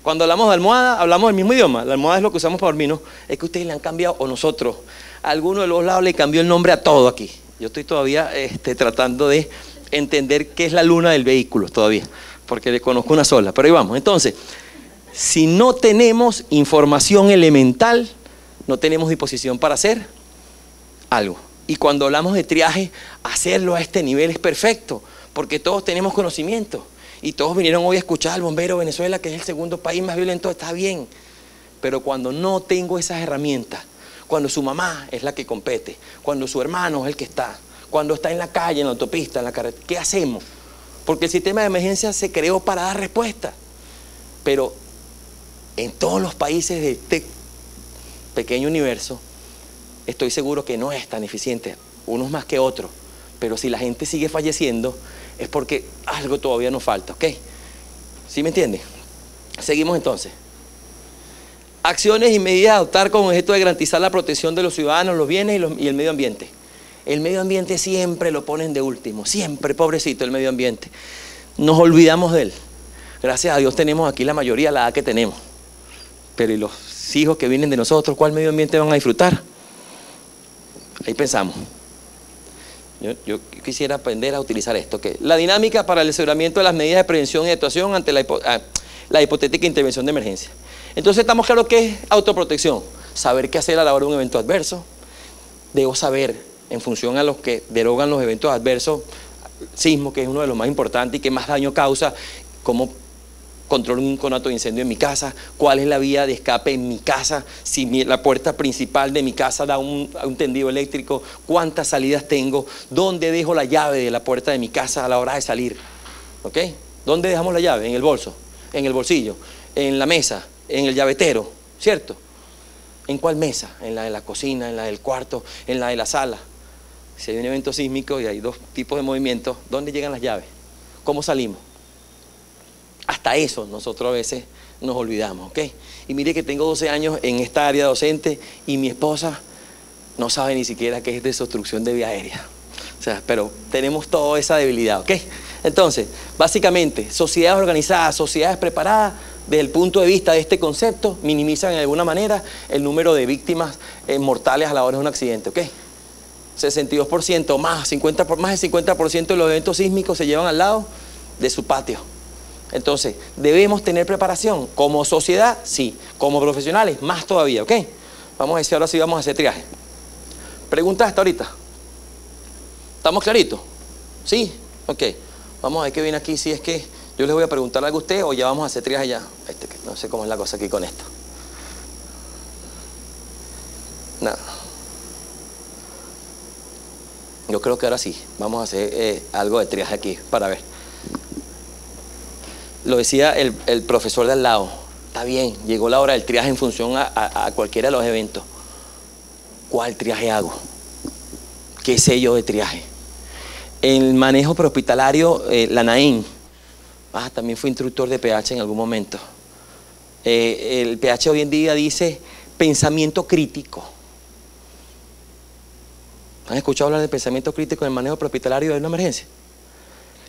Cuando hablamos de almohada, hablamos del mismo idioma. La almohada es lo que usamos para dormir, ¿no? Es que ustedes le han cambiado, o nosotros, a alguno de los lados le cambió el nombre a todo aquí. Yo estoy todavía tratando de entender qué es la luna del vehículo todavía, porque le conozco una sola, pero ahí vamos. Entonces, si no tenemos información elemental, no tenemos disposición para hacer algo. Y cuando hablamos de triaje, hacerlo a este nivel es perfecto, porque todos tenemos conocimiento. Y todos vinieron hoy a escuchar al bombero de Venezuela, que es el segundo país más violento, está bien. Pero cuando no tengo esas herramientas, cuando su mamá es la que compete, cuando su hermano es el que está, cuando está en la calle, en la autopista, en la carretera, ¿qué hacemos? Porque el sistema de emergencia se creó para dar respuesta. Pero en todos los países de este pequeño universo, estoy seguro que no es tan eficiente, unos más que otros, pero si la gente sigue falleciendo es porque algo todavía nos falta, ¿ok? ¿Sí me entiende? Seguimos entonces. Acciones y medidas a adoptar con objeto de garantizar la protección de los ciudadanos, los bienes y el medio ambiente. El medio ambiente siempre lo ponen de último, siempre, pobrecito el medio ambiente. Nos olvidamos de él. Gracias a Dios tenemos aquí la mayoría la edad que tenemos. Pero ¿y los hijos que vienen de nosotros, ¿cuál medio ambiente van a disfrutar? Ahí pensamos. Yo quisiera aprender a utilizar esto. ¿Okay? La dinámica para el aseguramiento de las medidas de prevención y actuación ante la hipotética intervención de emergencia. Entonces estamos claros que es autoprotección. Saber qué hacer a la hora de un evento adverso. Debo saber, en función a los que derogan los eventos adversos, sismo, que es uno de los más importantes y que más daño causa, cómo controlo un conato de incendio en mi casa, cuál es la vía de escape en mi casa, si la puerta principal de mi casa da a un tendido eléctrico, cuántas salidas tengo, dónde dejo la llave de la puerta de mi casa a la hora de salir. ¿Ok? ¿Dónde dejamos la llave? En el bolso, en el bolsillo, en la mesa, en el llavetero, ¿cierto? ¿En cuál mesa? En la de la cocina, en la del cuarto, en la de la sala. Si hay un evento sísmico y hay dos tipos de movimientos, ¿dónde llegan las llaves? ¿Cómo salimos? Hasta eso nosotros a veces nos olvidamos, ¿ok? Y mire que tengo 12 años en esta área docente y mi esposa no sabe ni siquiera qué es desobstrucción de vía aérea. O sea, pero tenemos toda esa debilidad, ¿ok? Entonces, básicamente, sociedades organizadas, sociedades preparadas, desde el punto de vista de este concepto, minimizan de alguna manera el número de víctimas mortales a la hora de un accidente, ¿ok? 62% más, más del 50% de los eventos sísmicos se llevan al lado de su patio. Entonces, debemos tener preparación. Como sociedad, sí. Como profesionales, más todavía, ¿ok? Vamos a ver si ahora sí vamos a hacer triaje. Preguntas hasta ahorita. ¿Estamos claritos? ¿Sí? Ok. Vamos a ver qué viene aquí. Si es que yo les voy a preguntar algo a usted o ya vamos a hacer triaje ya. No sé cómo es la cosa aquí con esto. Nada. Yo creo que ahora sí. Vamos a hacer algo de triaje aquí para ver. Lo decía el profesor de al lado, está bien, llegó la hora del triaje en función a cualquiera de los eventos. ¿Cuál triaje hago? ¿Qué sé yo de triaje? El manejo prehospitalario, la NAEM, también fui instructor de PH en algún momento. El PH hoy en día dice pensamiento crítico. ¿Han escuchado hablar de pensamiento crítico en el manejo prehospitalario de una emergencia?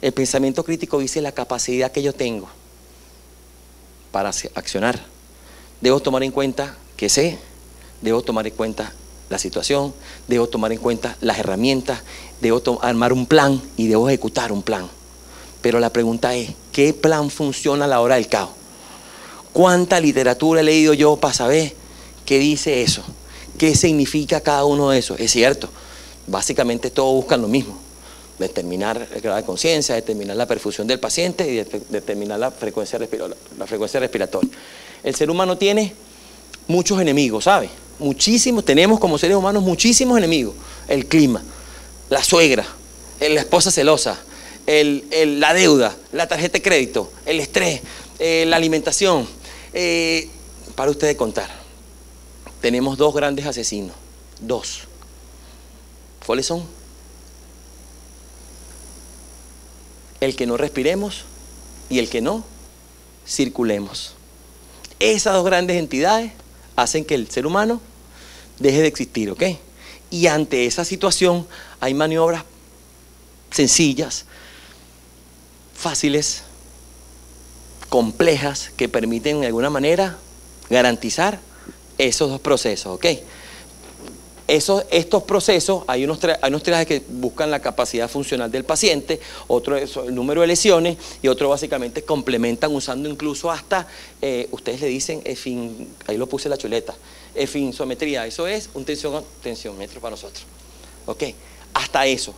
El pensamiento crítico dice la capacidad que yo tengo para accionar. Debo tomar en cuenta que sé, debo tomar en cuenta la situación, debo tomar en cuenta las herramientas, debo armar un plan y debo ejecutar un plan. Pero la pregunta es, ¿qué plan funciona a la hora del caos? ¿Cuánta literatura he leído yo para saber qué dice eso? ¿Qué significa cada uno de esos? Es cierto, básicamente todos buscan lo mismo. Determinar el grado de conciencia, determinar la perfusión del paciente y determinar la frecuencia respiratoria. El ser humano tiene muchos enemigos, ¿sabe? Muchísimos, tenemos como seres humanos muchísimos enemigos. El clima, la suegra, la esposa celosa, la deuda, la tarjeta de crédito, el estrés, la alimentación. Para ustedes contar, tenemos dos grandes asesinos, dos. ¿Cuáles son? El que no respiremos y el que no circulemos. Esas dos grandes entidades hacen que el ser humano deje de existir, ¿ok? Y ante esa situación hay maniobras sencillas, fáciles, complejas, que permiten de alguna manera garantizar esos dos procesos, ¿ok? Estos procesos, hay unos triajes que buscan la capacidad funcional del paciente, otro es el número de lesiones y otro básicamente complementan usando incluso hasta, ustedes le dicen, ahí lo puse la chuleta, efinsometría, eso es un tensiómetro para nosotros. ¿Ok? Hasta eso.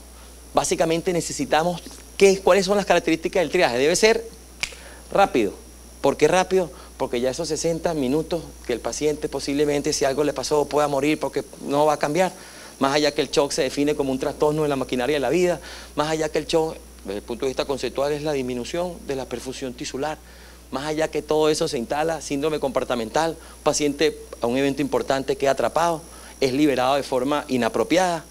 Básicamente necesitamos, ¿cuáles son las características del triaje? Debe ser rápido. ¿Por qué rápido? Porque ya esos 60 minutos que el paciente posiblemente, si algo le pasó, pueda morir porque no va a cambiar. Más allá que el shock se define como un trastorno de la maquinaria de la vida, más allá que el shock, desde el punto de vista conceptual, es la disminución de la perfusión tisular, más allá que todo eso se instala, síndrome comportamental, paciente a un evento importante queda atrapado, es liberado de forma inapropiada.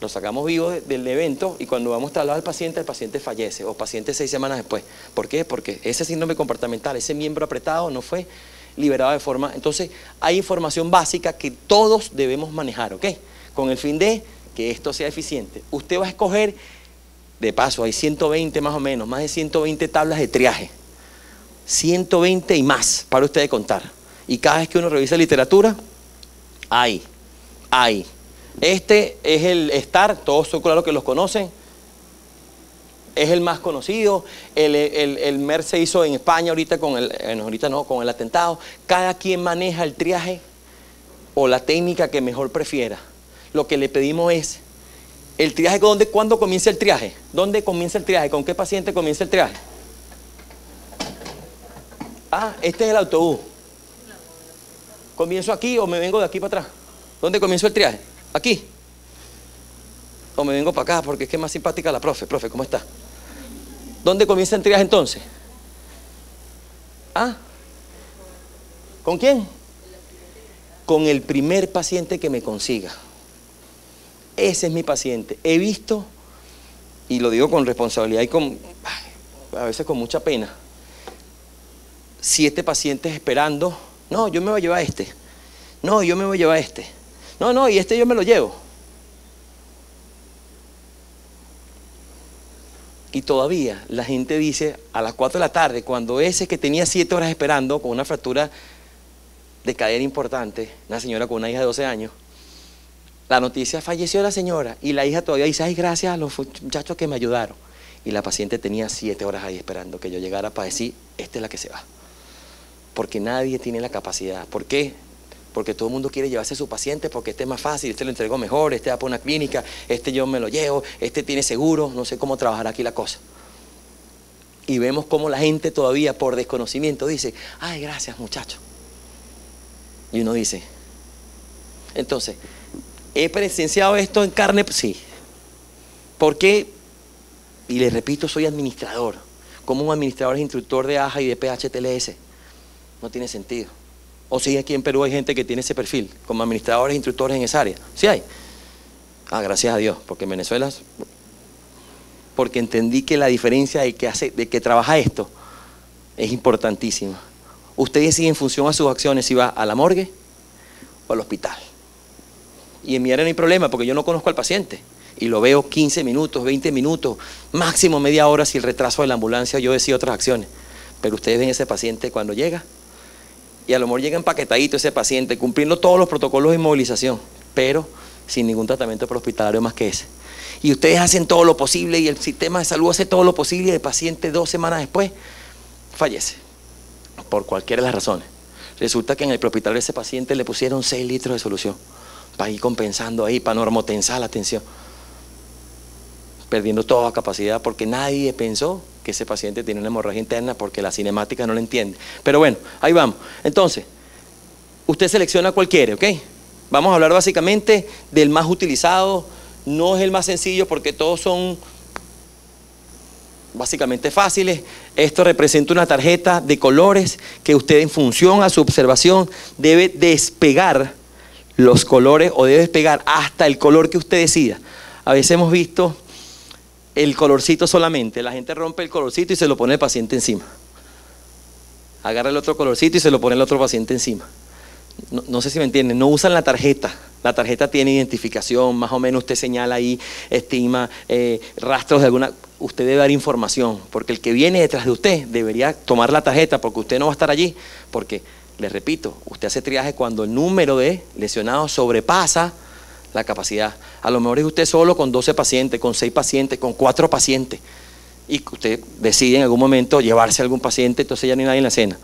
Lo sacamos vivo del evento y cuando vamos a trasladar al paciente, el paciente fallece o paciente 6 semanas después. ¿Por qué? Porque ese síndrome comportamental, ese miembro apretado no fue liberado de forma... Entonces hay información básica que todos debemos manejar, ¿ok? Con el fin de que esto sea eficiente. Usted va a escoger, de paso, hay 120 más o menos, más de 120 tablas de triaje. 120 y más para usted contar. Y cada vez que uno revisa literatura, hay. Este es el STAR, todos son claro que los conocen. Es el más conocido. El MERS se hizo en España ahorita con con el atentado. Cada quien maneja el triaje o la técnica que mejor prefiera. Lo que le pedimos es el triaje. ¿Cuándo comienza el triaje? ¿Dónde comienza el triaje? ¿Con qué paciente comienza el triaje? Ah, este es el autobús. ¿Comienzo aquí o me vengo de aquí para atrás? ¿Dónde comienzo el triaje? ¿Aquí? ¿O me vengo para acá? Porque es que es más simpática la profe. Profe, ¿cómo está? ¿Dónde comienza el triaje entonces? ¿Ah? ¿Con quién? Con el primer paciente que me consiga. Ese es mi paciente. He visto, y lo digo con responsabilidad y a veces con mucha pena, 7 pacientes esperando. No, yo me voy a llevar a este. No, yo me voy a llevar a este. No, y este yo me lo llevo. Y todavía la gente dice a las 4 de la tarde, cuando ese que tenía 7 horas esperando con una fractura de cadera importante, una señora con una hija de 12 años, la noticia: falleció la señora, y la hija todavía dice: ay, gracias a los muchachos que me ayudaron. Y la paciente tenía 7 horas ahí esperando que yo llegara para decir: esta es la que se va. Porque nadie tiene la capacidad. ¿Por qué? Porque todo el mundo quiere llevarse a su paciente porque este es más fácil, este lo entregó mejor, este va para una clínica, este yo me lo llevo, este tiene seguro, no sé cómo trabajará aquí la cosa. Y vemos cómo la gente todavía por desconocimiento dice: ay, gracias muchacho. Y uno dice, entonces, ¿he presenciado esto en carne? Sí. ¿Por qué? Y les repito, soy administrador. ¿Cómo un administrador es instructor de AJA y de PHTLS? No tiene sentido. O sí, aquí en Perú hay gente que tiene ese perfil, como administradores e instructores en esa área. Sí hay. Ah, gracias a Dios, porque en Venezuela, porque entendí que la diferencia de que trabaja esto es importantísima. Usted decide en función a sus acciones si va a la morgue o al hospital. Y en mi área no hay problema, porque yo no conozco al paciente. Y lo veo 15 minutos, 20 minutos, máximo media hora si el retraso de la ambulancia, yo decido otras acciones. Pero ustedes ven ese paciente cuando llega, y a lo mejor llega empaquetadito ese paciente, cumpliendo todos los protocolos de inmovilización, pero sin ningún tratamiento prehospitalario más que ese. Y ustedes hacen todo lo posible, y el sistema de salud hace todo lo posible, y el paciente 2 semanas después fallece, por cualquiera de las razones. Resulta que en el prehospitalario ese paciente le pusieron 6 litros de solución, para ir compensando ahí, para normotensar la tensión, perdiendo toda capacidad, porque nadie pensó que ese paciente tiene una hemorragia interna, porque la cinemática no la entiende. Pero bueno, ahí vamos. Entonces, usted selecciona cuál quiere, ¿ok? Vamos a hablar básicamente del más utilizado. No es el más sencillo porque todos son básicamente fáciles. Esto representa una tarjeta de colores que usted, en función a su observación, debe despegar los colores, o debe despegar hasta el color que usted decida. A veces hemos visto el colorcito solamente, la gente rompe el colorcito y se lo pone el paciente encima. Agarra el otro colorcito y se lo pone el otro paciente encima. No sé si me entienden, no usan la tarjeta. La tarjeta tiene identificación, más o menos usted señala ahí, estima, rastros de alguna. Usted debe dar información, porque el que viene detrás de usted debería tomar la tarjeta, porque usted no va a estar allí. Porque, les repito, usted hace triaje cuando el número de lesionados sobrepasa la capacidad. A lo mejor es usted solo con 12 pacientes, con 6 pacientes, con 4 pacientes, y usted decide en algún momento llevarse a algún paciente, entonces ya no hay nadie en la escena.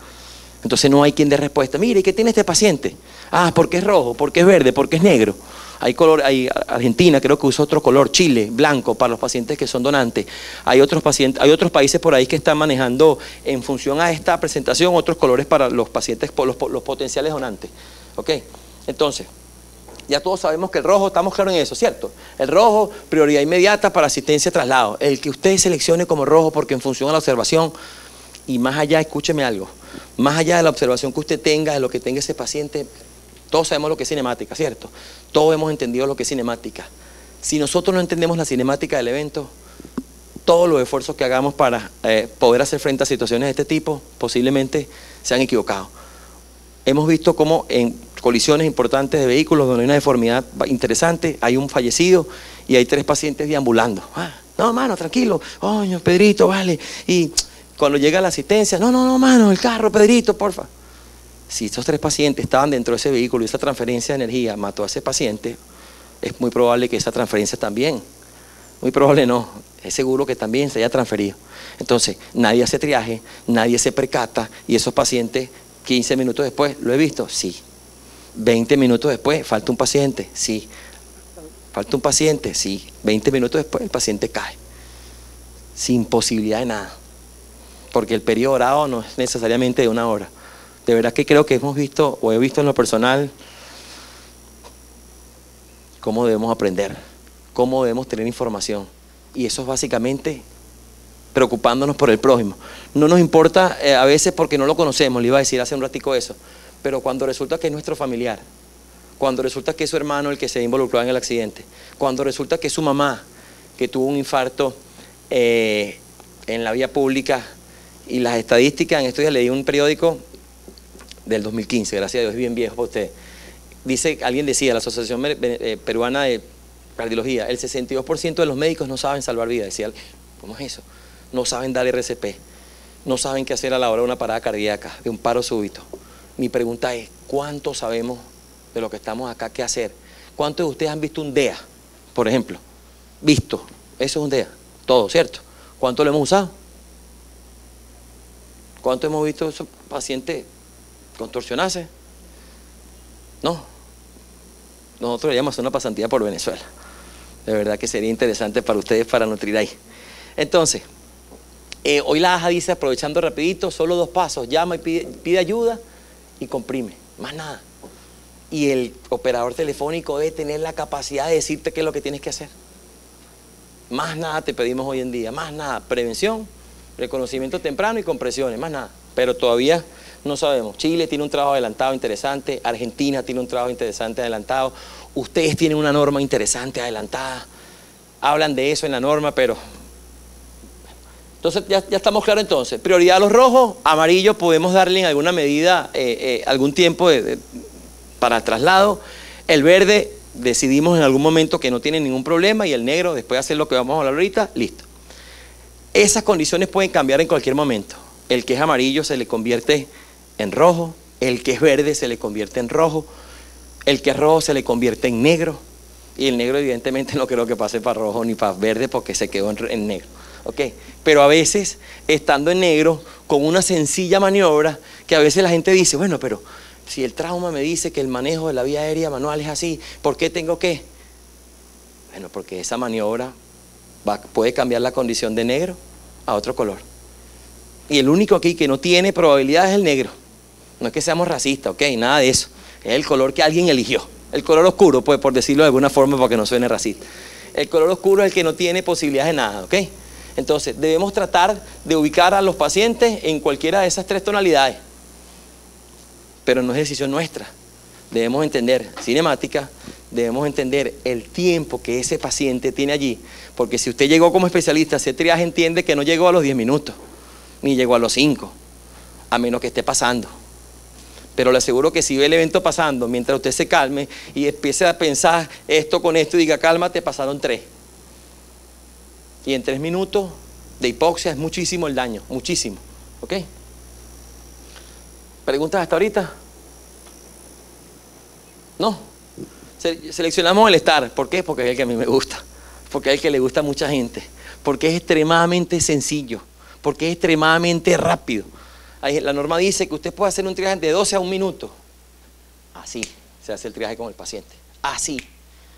Entonces no hay quien dé respuesta. Mire, ¿qué tiene este paciente? Ah, ¿por qué es rojo? ¿Por qué es verde? ¿Por qué es negro? Hay color, Argentina creo que usa otro color, Chile, blanco, para los pacientes que son donantes. Hay otros países por ahí que están manejando, en función a esta presentación, otros colores para los pacientes, los potenciales donantes. ¿Ok? Entonces, ya todos sabemos que el rojo, estamos claros en eso, ¿cierto? El rojo, prioridad inmediata para asistencia a traslado. El que usted seleccione como rojo, porque en función a la observación, y más allá, escúcheme algo, más allá de la observación que usted tenga, de lo que tenga ese paciente, todos sabemos lo que es cinemática, ¿cierto? Todos hemos entendido lo que es cinemática. Si nosotros no entendemos la cinemática del evento, todos los esfuerzos que hagamos para poder hacer frente a situaciones de este tipo, posiblemente se han equivocado. Hemos visto cómo en colisiones importantes de vehículos donde hay una deformidad interesante, hay un fallecido y hay 3 pacientes deambulando. Ah, no, mano, tranquilo, coño, Pedrito, vale. Y cuando llega la asistencia, no, mano, el carro, Pedrito, porfa. Si estos 3 pacientes estaban dentro de ese vehículo y esa transferencia de energía mató a ese paciente, es muy probable que esa transferencia también, muy probable no, es seguro que también se haya transferido. Entonces, nadie hace triaje, nadie se percata y esos pacientes 15 minutos después, ¿lo he visto? Sí. 20 minutos después, falta un paciente, sí. Falta un paciente, sí. 20 minutos después el paciente cae, sin posibilidad de nada, porque el periodo orado no es necesariamente de 1 hora. De verdad que creo que hemos visto, o he visto en lo personal, cómo debemos aprender, cómo debemos tener información. Y eso es básicamente preocupándonos por el prójimo. No nos importa a veces porque no lo conocemos, le iba a decir hace un ratico eso, pero cuando resulta que es nuestro familiar, cuando resulta que es su hermano el que se involucró en el accidente, cuando resulta que es su mamá que tuvo un infarto en la vía pública, y las estadísticas, en estos días leí un periódico del 2015, gracias a Dios, es bien viejo para usted. Dice, alguien decía, la Asociación Peruana de Cardiología, el 62% de los médicos no saben salvar vidas. Decía, ¿cómo es eso? No saben dar RCP, no saben qué hacer a la hora de una parada cardíaca, de un paro súbito. Mi pregunta es, ¿cuánto sabemos de lo que estamos acá qué hacer? ¿Cuántos de ustedes han visto un DEA, por ejemplo? Visto, eso es un DEA, todo, ¿cierto? ¿Cuánto lo hemos usado? ¿Cuánto hemos visto esos pacientes contorsionarse? No. Nosotros le hacer una pasantía por Venezuela. De verdad que sería interesante para ustedes para nutrir ahí. Entonces, hoy la AJA dice, aprovechando rapidito, solo 2 pasos, llama y pide ayuda y comprime, más nada. Y el operador telefónico debe tener la capacidad de decirte qué es lo que tienes que hacer. Más nada te pedimos hoy en día, más nada, prevención, reconocimiento temprano y compresiones, más nada. Pero todavía no sabemos. Chile tiene un trabajo adelantado interesante, Argentina tiene un trabajo interesante adelantado, ustedes tienen una norma interesante adelantada, hablan de eso en la norma, pero... Entonces ya estamos claros entonces. Prioridad a los rojos, amarillos podemos darle en alguna medida algún tiempo para traslado. El verde decidimos en algún momento que no tiene ningún problema y el negro, después de hacer lo que vamos a hablar ahorita, listo. Esas condiciones pueden cambiar en cualquier momento. El que es amarillo se le convierte en rojo, el que es verde se le convierte en rojo, el que es rojo se le convierte en negro y el negro evidentemente no creo que pase para rojo ni para verde porque se quedó en negro. ¿Okay? Pero a veces, estando en negro, con una sencilla maniobra, que a veces la gente dice, bueno, pero si el trauma me dice que el manejo de la vía aérea manual es así, ¿por qué tengo que? Bueno, porque esa maniobra puede cambiar la condición de negro a otro color. Y el único aquí que no tiene probabilidad es el negro. No es que seamos racistas, ¿ok? Nada de eso. Es el color que alguien eligió. El color oscuro, pues, por decirlo de alguna forma para que no suene racista. El color oscuro es el que no tiene posibilidades de nada, ¿ok? Entonces, debemos tratar de ubicar a los pacientes en cualquiera de esas 3 tonalidades. Pero no es decisión nuestra. Debemos entender cinemática, debemos entender el tiempo que ese paciente tiene allí. Porque si usted llegó como especialista a hacer triaje, entiende que no llegó a los 10 minutos, ni llegó a los 5, a menos que esté pasando. Pero le aseguro que si ve el evento pasando, mientras usted se calme y empiece a pensar esto con esto y diga, cálmate, pasaron 3. Y en 3 minutos de hipoxia es muchísimo el daño, muchísimo. ¿Ok? ¿Preguntas hasta ahorita? No. Seleccionamos el estar. ¿Por qué? Porque es el que a mí me gusta. Porque es el que le gusta a mucha gente. Porque es extremadamente sencillo. Porque es extremadamente rápido. La norma dice que usted puede hacer un triaje de 12 a 1 minuto. Así se hace el triaje con el paciente. Así.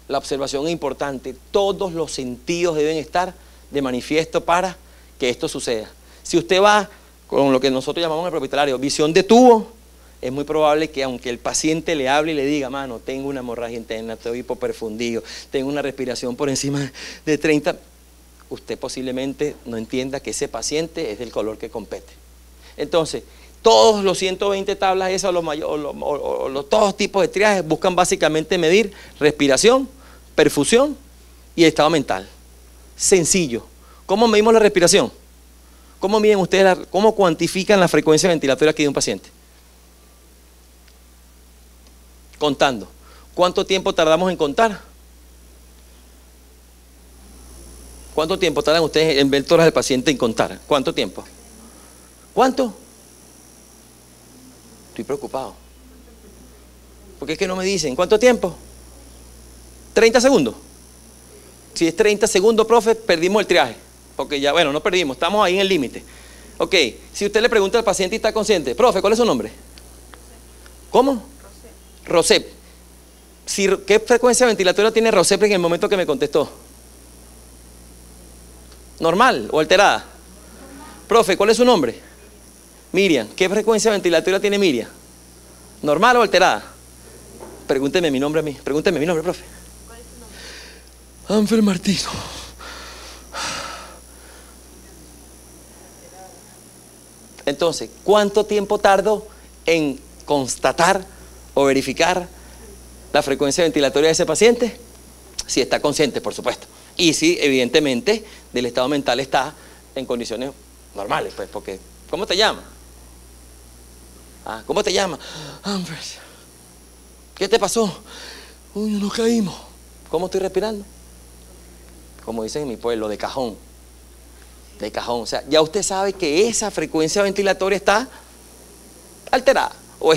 La observación es importante. Todos los sentidos deben estar de manifiesto para que esto suceda. Si usted va con lo que nosotros llamamos en el propitalario visión de tubo, es muy probable que aunque el paciente le hable y le diga, mano, tengo una hemorragia interna, estoy hipoperfundido, tengo una respiración por encima de 30, usted posiblemente no entienda que ese paciente es del color que compete. Entonces, todos los 120 tablas esas, todos tipos de triajes buscan básicamente medir respiración, perfusión y estado mental. Sencillo. ¿Cómo medimos la respiración? ¿Cómo miden ustedes, cómo cuantifican la frecuencia ventilatoria aquí de un paciente? Contando. ¿Cuánto tiempo tardamos en contar? ¿Cuánto tiempo tardan ustedes en ver todas del paciente en contar? ¿Cuánto tiempo? ¿Cuánto? Estoy preocupado. Porque es que no me dicen. ¿Cuánto tiempo? 30 segundos. Si es 30 segundos, profe, perdimos el triaje. Porque ya, bueno, no perdimos, estamos ahí en el límite. Ok, si usted le pregunta al paciente y está consciente, profe, ¿cuál es su nombre? ¿Cómo? Rosep. ¿Qué frecuencia ventilatoria tiene Rosep en el momento que me contestó? ¿Normal o alterada? Profe, ¿cuál es su nombre? Miriam. ¿Qué frecuencia ventilatoria tiene Miriam? ¿Normal o alterada? Pregúnteme mi nombre a mí. Pregúnteme mi nombre, profe. ¿Cuál es tu nombre? Ángel Martino. Entonces, ¿cuánto tiempo tardo en constatar o verificar la frecuencia ventilatoria de ese paciente? Si está consciente, por supuesto. Y si, evidentemente, del estado mental está en condiciones normales, pues, porque, ¿cómo te llamas? ¿Cómo te llamas? Ángel. ¿Qué te pasó? Uy, nos caímos. ¿Cómo estoy respirando? Como dicen en mi pueblo, de cajón. De cajón. O sea, ya usted sabe que esa frecuencia ventilatoria está alterada. O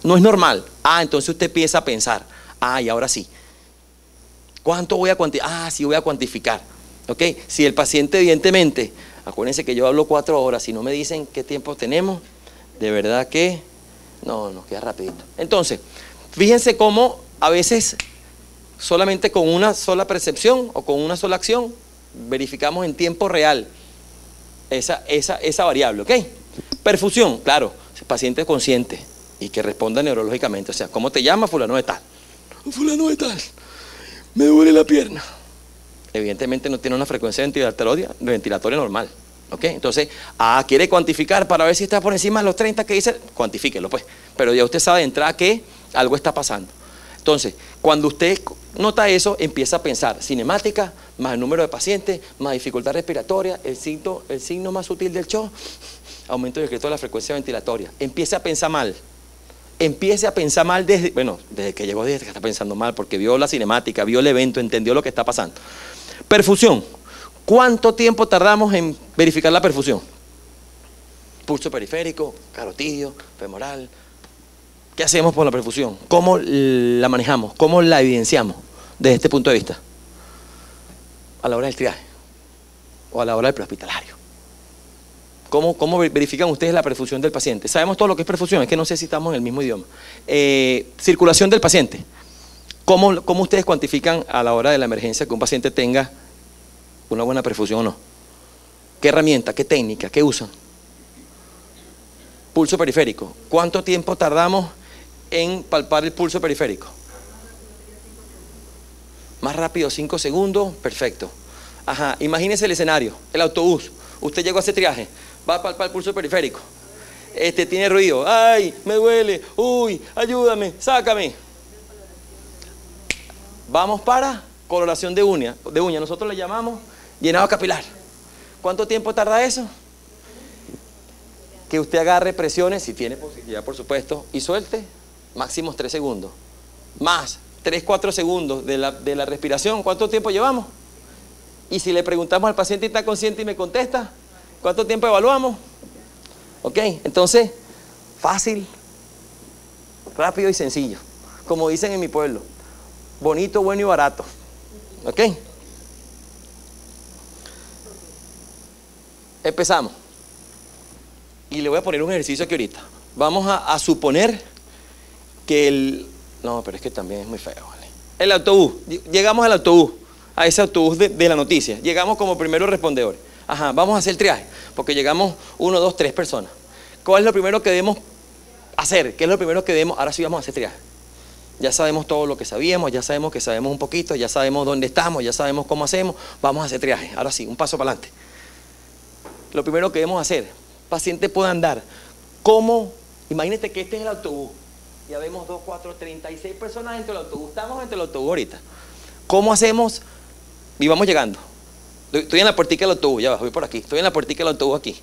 no es normal. Entonces usted empieza a pensar. Y ahora sí. ¿Cuánto voy a cuantificar? Sí, voy a cuantificar. ¿Ok? Si el paciente, evidentemente, acuérdense que yo hablo 4 horas, si no me dicen qué tiempo tenemos, de verdad que no, nos queda rapidito. Entonces, fíjense cómo a veces solamente con una sola percepción o con una sola acción verificamos en tiempo real esa variable, ¿ok? Perfusión, claro, paciente consciente y que responda neurológicamente, o sea, ¿cómo te llamas? Fulano de tal. Fulano de tal, me duele la pierna. Evidentemente no tiene una frecuencia ventilatoria normal, ¿ok? Entonces, quiere cuantificar para ver si está por encima de los 30 que dice, cuantifíquelo pues, pero ya usted sabe de entrada que algo está pasando. Entonces, cuando usted nota eso, empieza a pensar cinemática, más el número de pacientes, más dificultad respiratoria, el signo más sutil del shock, aumento discreto de la frecuencia ventilatoria. Empiece a pensar mal. Empiece a pensar mal desde que llegó, desde que está pensando mal, porque vio la cinemática, vio el evento, entendió lo que está pasando. Perfusión. ¿Cuánto tiempo tardamos en verificar la perfusión? Pulso periférico, carotidio, femoral. ¿Qué hacemos por la perfusión? ¿Cómo la manejamos? ¿Cómo la evidenciamos desde este punto de vista? A la hora del triaje o a la hora del prehospitalario. ¿Cómo verifican ustedes la perfusión del paciente? Sabemos todo lo que es perfusión, es que no sé si estamos en el mismo idioma. Circulación del paciente. ¿Cómo ustedes cuantifican a la hora de la emergencia que un paciente tenga una buena perfusión o no? ¿Qué herramienta, qué técnica, qué usan? Pulso periférico. ¿Cuánto tiempo tardamos en palpar el pulso periférico? Más rápido, 5 segundos, perfecto. Imagínese el escenario, el autobús. Usted llegó a ese triaje, va a palpar el pulso periférico. Tiene ruido, ¡ay, me duele! ¡Uy, ayúdame, sácame! Vamos para coloración de uña. Nosotros le llamamos llenado capilar. ¿Cuánto tiempo tarda eso? Que usted agarre presiones, si tiene posibilidad por supuesto, y suelte, máximo 3 segundos. Más 3-4 segundos de la respiración, ¿cuánto tiempo llevamos? Y si le preguntamos al paciente y está consciente y me contesta, ¿cuánto tiempo evaluamos? Ok, entonces, fácil, rápido y sencillo. Como dicen en mi pueblo, bonito, bueno y barato. Ok. Empezamos. Y le voy a poner un ejercicio aquí ahorita. Vamos a suponer que no, pero es que también es muy feo, ¿vale? El autobús, llegamos al autobús, a ese autobús de la noticia. Llegamos como primeros respondedores. Vamos a hacer el triaje, porque llegamos 1, 2, 3 personas. ¿Cuál es lo primero que debemos hacer? ¿Qué es lo primero que debemos? Ahora sí vamos a hacer triaje. Ya sabemos todo lo que sabíamos, ya sabemos que sabemos un poquito, ya sabemos dónde estamos, ya sabemos cómo hacemos. Vamos a hacer triaje. Ahora sí, un paso para adelante. Lo primero que debemos hacer, paciente puede andar. ¿Cómo? Imagínate que este es el autobús. Ya vemos 2, 4, 36 personas dentro del autobús. Estamos dentro del autobús ahorita. ¿Cómo hacemos? Y vamos llegando. Estoy en la puertica del autobús, ya voy por aquí. Estoy en la puertica del autobús aquí.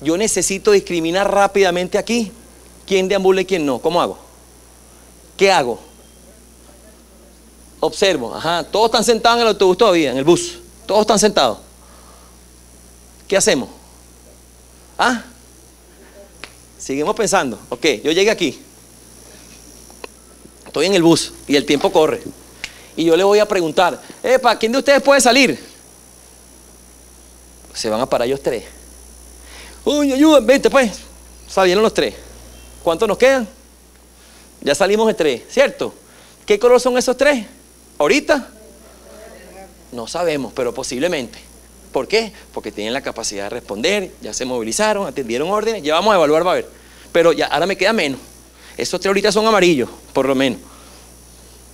Yo necesito discriminar rápidamente aquí quién deambula y quién no. ¿Cómo hago? ¿Qué hago? Observo. Todos están sentados en el autobús todavía, en el bus. Todos están sentados. ¿Qué hacemos? Seguimos pensando. Ok, yo llegué aquí. Estoy en el bus y el tiempo corre. Y yo le voy a preguntar, epa, ¿quién de ustedes puede salir? Se van a parar ellos 3. Uy, ayúdenme, vente pues. Salieron los 3. ¿Cuántos nos quedan? Ya salimos de 3, ¿cierto? ¿Qué color son esos 3? ¿Ahorita? No sabemos, pero posiblemente. ¿Por qué? Porque tienen la capacidad de responder, ya se movilizaron, atendieron órdenes, ya vamos a evaluar, va a ver. Pero ya ahora me queda menos. Esos 3 ahorita son amarillos, por lo menos.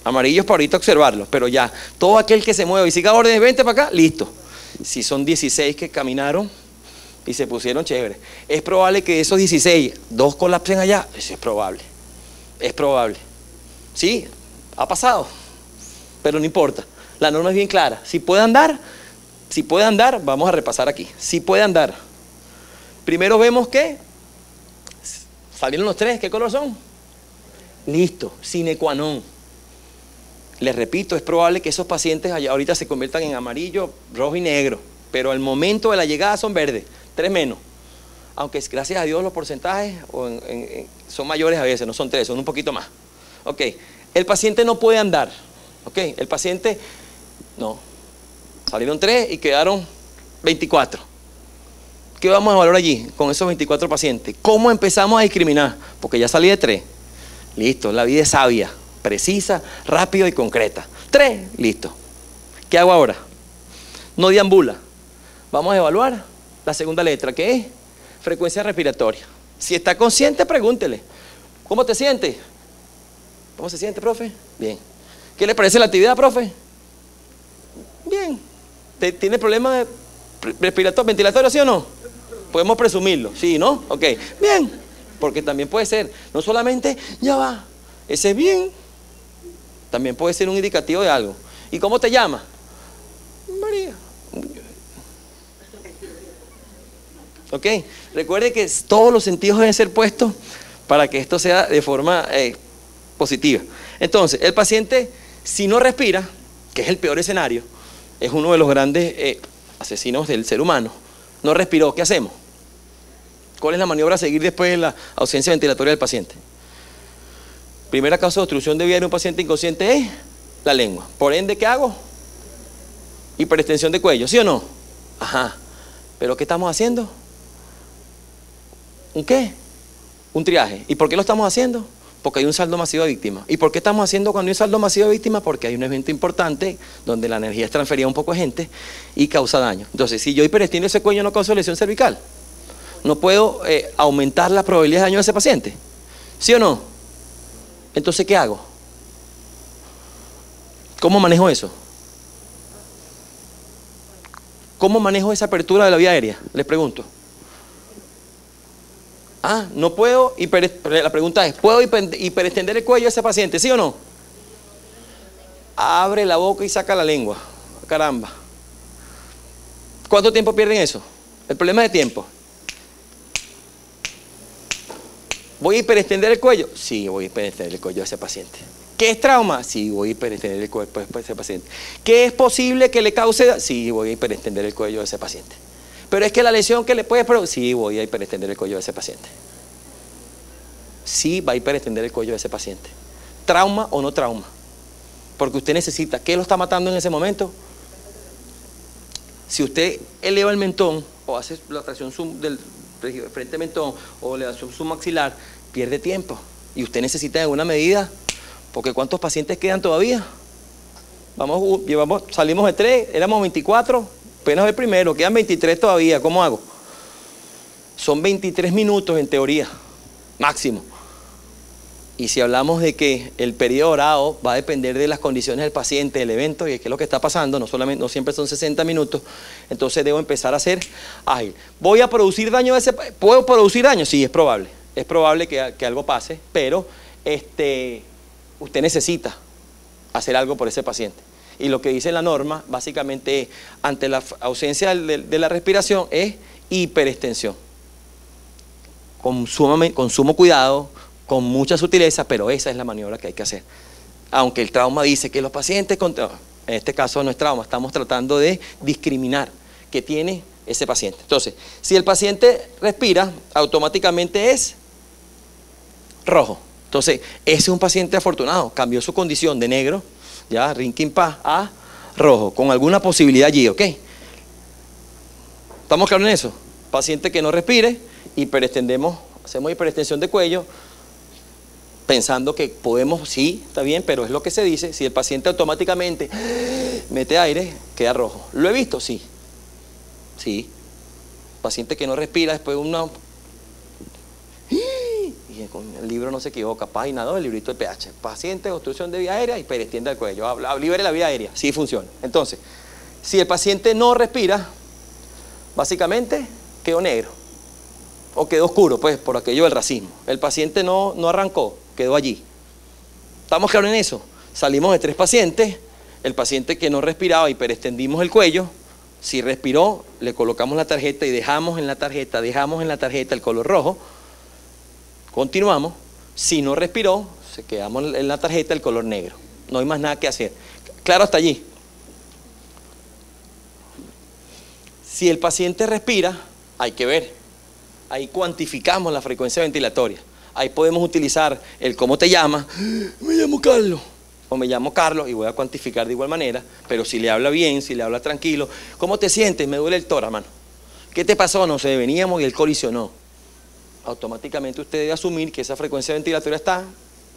Amarillos para ahorita observarlos, pero ya, todo aquel que se mueva y siga órdenes, vente para acá, listo. Si son 16 que caminaron y se pusieron chéveres, es probable que de esos 16, 2 colapsen allá. Eso es probable. Es probable. Sí, ha pasado, pero no importa. La norma es bien clara. Si puede andar, vamos a repasar aquí. Si puede andar. Primero vemos que salieron los 3, ¿qué color son? Listo, sine qua non. Les repito, es probable que esos pacientes allá ahorita se conviertan en amarillo, rojo y negro, pero al momento de la llegada son verdes, 3 menos. Aunque gracias a Dios los porcentajes son mayores a veces, no son 3, son un poquito más. Ok, el paciente no puede andar. Ok, el paciente, no. Salieron 3 y quedaron 24. ¿Qué vamos a evaluar allí con esos 24 pacientes? ¿Cómo empezamos a discriminar? Porque ya salí de 3. Listo, la vida es sabia, precisa, rápido y concreta. 3, listo. ¿Qué hago ahora? No deambula. Vamos a evaluar la segunda letra, que es frecuencia respiratoria. Si está consciente, pregúntele. ¿Cómo te sientes? ¿Cómo se siente, profe? Bien. ¿Qué le parece la actividad, profe? Bien. ¿Tiene problemas respiratorios, ventilatorios, sí o no? Podemos presumirlo, sí, ¿no? Ok, bien. Porque también puede ser, no solamente, ya va, ese es bien, también puede ser un indicativo de algo. ¿Y cómo te llamas? María. Ok, recuerde que todos los sentidos deben ser puestos para que esto sea de forma positiva. Entonces, el paciente, si no respira, que es el peor escenario, es uno de los grandes asesinos del ser humano, no respiró, ¿qué hacemos? ¿Cuál es la maniobra a seguir después de la ausencia ventilatoria del paciente? Primera causa de obstrucción de vía de un paciente inconsciente es la lengua. Por ende, ¿qué hago? Hiperextensión de cuello, ¿sí o no? Ajá. ¿Pero qué estamos haciendo? ¿Un qué? Un triaje. ¿Y por qué lo estamos haciendo? Porque hay un saldo masivo de víctimas. ¿Y por qué estamos haciendo cuando hay un saldo masivo de víctimas? Porque hay un evento importante donde la energía es transferida a un poco de gente y causa daño. Entonces, si yo hiperestiendo ese cuello, no causo lesión cervical. No puedo aumentar la probabilidad de daño de ese paciente. ¿Sí o no? Entonces, ¿qué hago? ¿Cómo manejo eso? ¿Cómo manejo esa apertura de la vía aérea? Les pregunto. No puedo, la pregunta es, ¿puedo hiperextender el cuello de ese paciente? ¿Sí o no? Abre la boca y saca la lengua. Caramba. ¿Cuánto tiempo pierden eso? El problema es de tiempo. ¿Voy a hiperextender el cuello? Sí, voy a hiperextender el cuello de ese paciente. ¿Qué es trauma? Sí, voy a hiperextender el cuello de ese paciente. ¿Qué es posible que le cause? Sí, voy a hiperextender el cuello de ese paciente. Pero es que la lesión que le puede producir, sí, voy a hiperextender el cuello de ese paciente. Sí, va a hiperextender el cuello de ese paciente. ¿Trauma o no trauma? Porque usted necesita, ¿qué lo está matando en ese momento? Si usted eleva el mentón o hace la tracción del frente mentón o le da su maxilar, pierde tiempo. Y usted necesita en alguna medida, porque ¿cuántos pacientes quedan todavía? Salimos de 3, éramos 24, apenas el primero, quedan 23 todavía. ¿Cómo hago? Son 23 minutos en teoría, máximo. Y si hablamos de que el periodo orado va a depender de las condiciones del paciente, del evento y de qué es lo que está pasando, no siempre son 60 minutos, entonces debo empezar a ser ágil. ¿Voy a producir daño a ese? ¿Puedo producir daño? Sí, es probable. Es probable que algo pase, pero usted necesita hacer algo por ese paciente. Y lo que dice la norma, básicamente, ante la ausencia de la respiración, es hiperextensión. Con sumo cuidado, con mucha sutileza, pero esa es la maniobra que hay que hacer. Aunque el trauma dice que los pacientes, en este caso no es trauma, estamos tratando de discriminar qué tiene ese paciente. Entonces, si el paciente respira, automáticamente es rojo. Entonces, ese es un paciente afortunado, cambió su condición de negro, ya, Rinkin Pa, a rojo, con alguna posibilidad allí, ¿ok? ¿Estamos claros en eso? Paciente que no respire, hiperextendemos, hacemos hiperextensión de cuello, pensando que podemos, sí, está bien, pero es lo que se dice, si el paciente automáticamente mete aire, queda rojo. ¿Lo he visto? Sí. Sí. Paciente que no respira después de una... Y el libro no se equivoca, página 2 del librito de pH. Paciente, obstrucción de vía aérea, hiperextiende el cuello, libere la vía aérea, sí funciona. Entonces, si el paciente no respira, básicamente quedó negro, o quedó oscuro, pues, por aquello del racismo. El paciente no arrancó, quedó allí. ¿Estamos claros en eso? Salimos de 3 pacientes, el paciente que no respiraba, hiperextendimos el cuello, si respiró, le colocamos la tarjeta y dejamos en la tarjeta el color rojo, continuamos, si no respiró, se quedamos en la tarjeta el color negro, no hay más nada que hacer. ¿Claro hasta allí? Si el paciente respira, hay que ver, ahí cuantificamos la frecuencia ventilatoria, ahí podemos utilizar el cómo te llamas, me llamo Carlos, o me llamo Carlos y voy a cuantificar de igual manera, pero si le habla bien, si le habla tranquilo, ¿cómo te sientes? Me duele el tórax, hermano. ¿Qué te pasó? No sé, veníamos y él colisionó. Automáticamente usted debe asumir que esa frecuencia ventilatoria está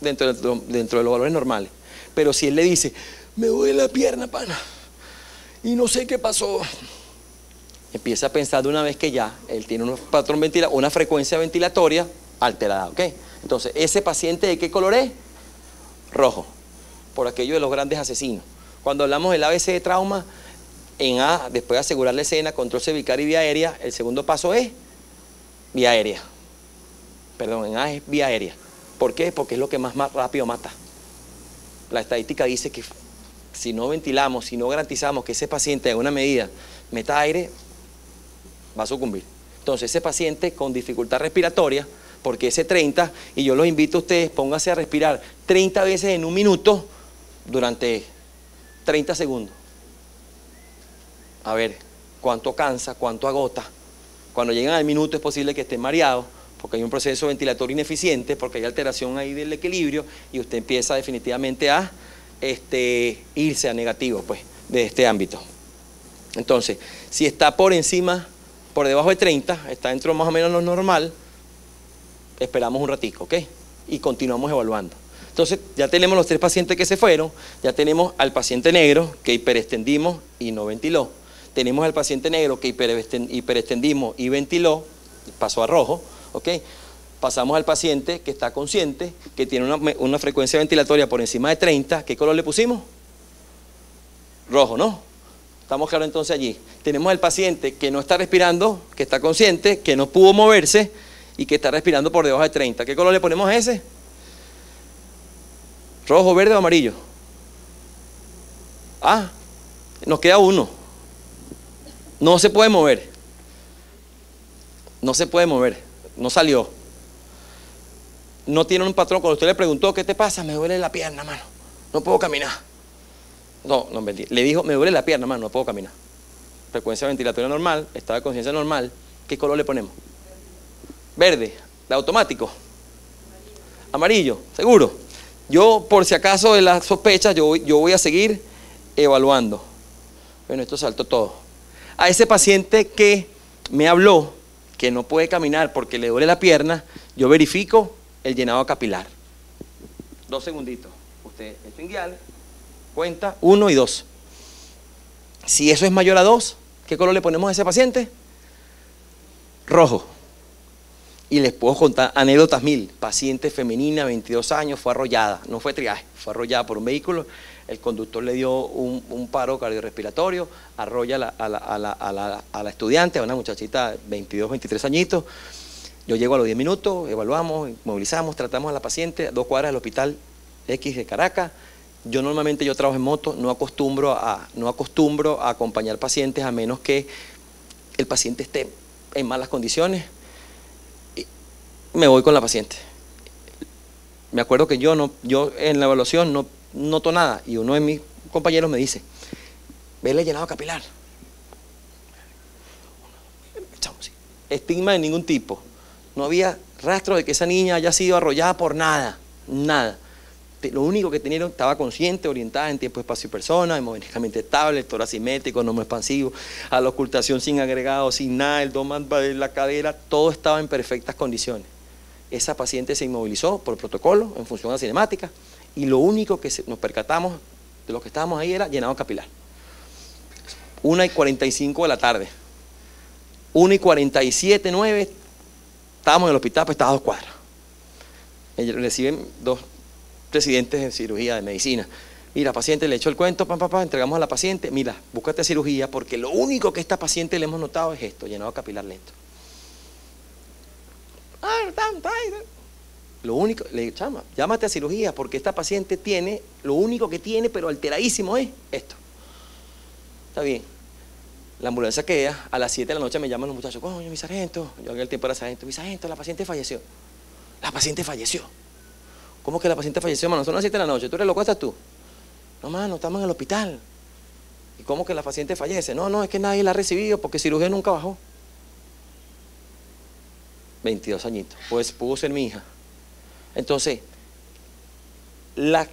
dentro de los valores normales. Pero si él le dice, me duele la pierna, pana, y no sé qué pasó, empieza a pensar de una vez que ya él tiene una frecuencia ventilatoria alterada, ¿ok? Entonces, ¿ese paciente de qué color es? Rojo, por aquello de los grandes asesinos. Cuando hablamos del ABC de trauma, en A, después de asegurar la escena, control cervical y vía aérea, el segundo paso es vía aérea. Perdón, en A es vía aérea. ¿Por qué? Porque es lo que más rápido mata. La estadística dice que si no ventilamos, si no garantizamos que ese paciente en una medida meta aire, va a sucumbir. Entonces ese paciente con dificultad respiratoria, porque ese 30, y yo los invito a ustedes, pónganse a respirar 30 veces en un minuto durante 30 segundos. A ver, cuánto cansa, cuánto agota. Cuando llegan al minuto es posible que estén mareados, porque hay un proceso ventilatorio ineficiente, porque hay alteración ahí del equilibrio, y usted empieza definitivamente a irse a negativo, pues, de este ámbito. Entonces, si está por encima, por debajo de 30, está dentro más o menos lo normal, esperamos un ratico, ¿ok? Y continuamos evaluando. Entonces, ya tenemos los 3 pacientes que se fueron, ya tenemos al paciente negro que hiperextendimos y no ventiló. Tenemos al paciente negro que hiperextendimos y ventiló, pasó a rojo, ¿ok? Pasamos al paciente que está consciente, que tiene una frecuencia ventilatoria por encima de 30, ¿qué color le pusimos? Rojo, ¿no? Estamos claros entonces allí. Tenemos al paciente que no está respirando, que está consciente, que no pudo moverse y que está respirando por debajo de 30. ¿Qué color le ponemos a ese? ¿Rojo, verde o amarillo? Ah, nos queda uno. No se puede mover. No se puede mover. No salió. No tiene un patrón. Cuando usted le preguntó, ¿qué te pasa? Me duele la pierna, mano. No puedo caminar. No, le dijo, me duele la pierna, mano, no puedo caminar. Frecuencia ventilatoria normal, estado de conciencia normal. ¿Qué color le ponemos? Verde, de automático. Amarillo, seguro. Yo, por si acaso de las sospechas, yo voy a seguir evaluando. Bueno, esto saltó todo. A ese paciente que me habló, que no puede caminar porque le duele la pierna, yo verifico el llenado capilar. 2 segunditos. Usted, esto inguial, cuenta 1 y 2. Si eso es mayor a 2, ¿qué color le ponemos a ese paciente? Rojo. Y les puedo contar anécdotas 1000. Paciente femenina, 22 años, fue arrollada, no fue triaje, fue arrollada por un vehículo. El conductor le dio un paro cardiorrespiratorio, arrolla a la estudiante, a una muchachita de 22, 23 añitos. Yo llego a los 10 minutos, evaluamos, movilizamos, tratamos a la paciente a 2 cuadras del hospital X de Caracas. Yo normalmente trabajo en moto, no acostumbro a acompañar pacientes a menos que el paciente esté en malas condiciones. Y me voy con la paciente. Me acuerdo que yo en la evaluación no noto nada y uno de mis compañeros me dice, vele llenado capilar. Estigma de ningún tipo. No había rastro de que esa niña haya sido arrollada por nada, nada. Lo único que tenía estaba consciente, orientada en tiempo, espacio y persona, hemodinámicamente estable, el tórax simétrico, no expansivo, a la ocultación sin agregado, sin nada, el abdomen, la cadera, todo estaba en perfectas condiciones. Esa paciente se inmovilizó por protocolo en función de la cinemática y lo único que nos percatamos de los que estábamos ahí era llenado capilar. 1:45 de la tarde, 1:47, 9, estábamos en el hospital, pues estaba a 2 cuadras. Ellos reciben 2 residentes de cirugía, de medicina. Mira, paciente, le echo el cuento, entregamos a la paciente, mira, búscate cirugía, porque lo único que a esta paciente le hemos notado es esto, llenado capilar lento. Lo único, le digo, chama, llámate a cirugía, porque esta paciente tiene, lo único que tiene, pero alteradísimo es esto. Está bien. La ambulancia queda, a las 7 de la noche me llaman los muchachos, coño, mi sargento, yo en el tiempo era sargento, mi sargento, la paciente falleció. La paciente falleció. ¿Cómo que la paciente falleció, mano? Son las 7 de la noche, ¿tú eres loco, estás tú? No, mano, estamos en el hospital. ¿Y cómo que la paciente fallece? No, es que nadie la ha recibido porque cirugía nunca bajó. 22 añitos, pues pudo ser mi hija. Entonces, la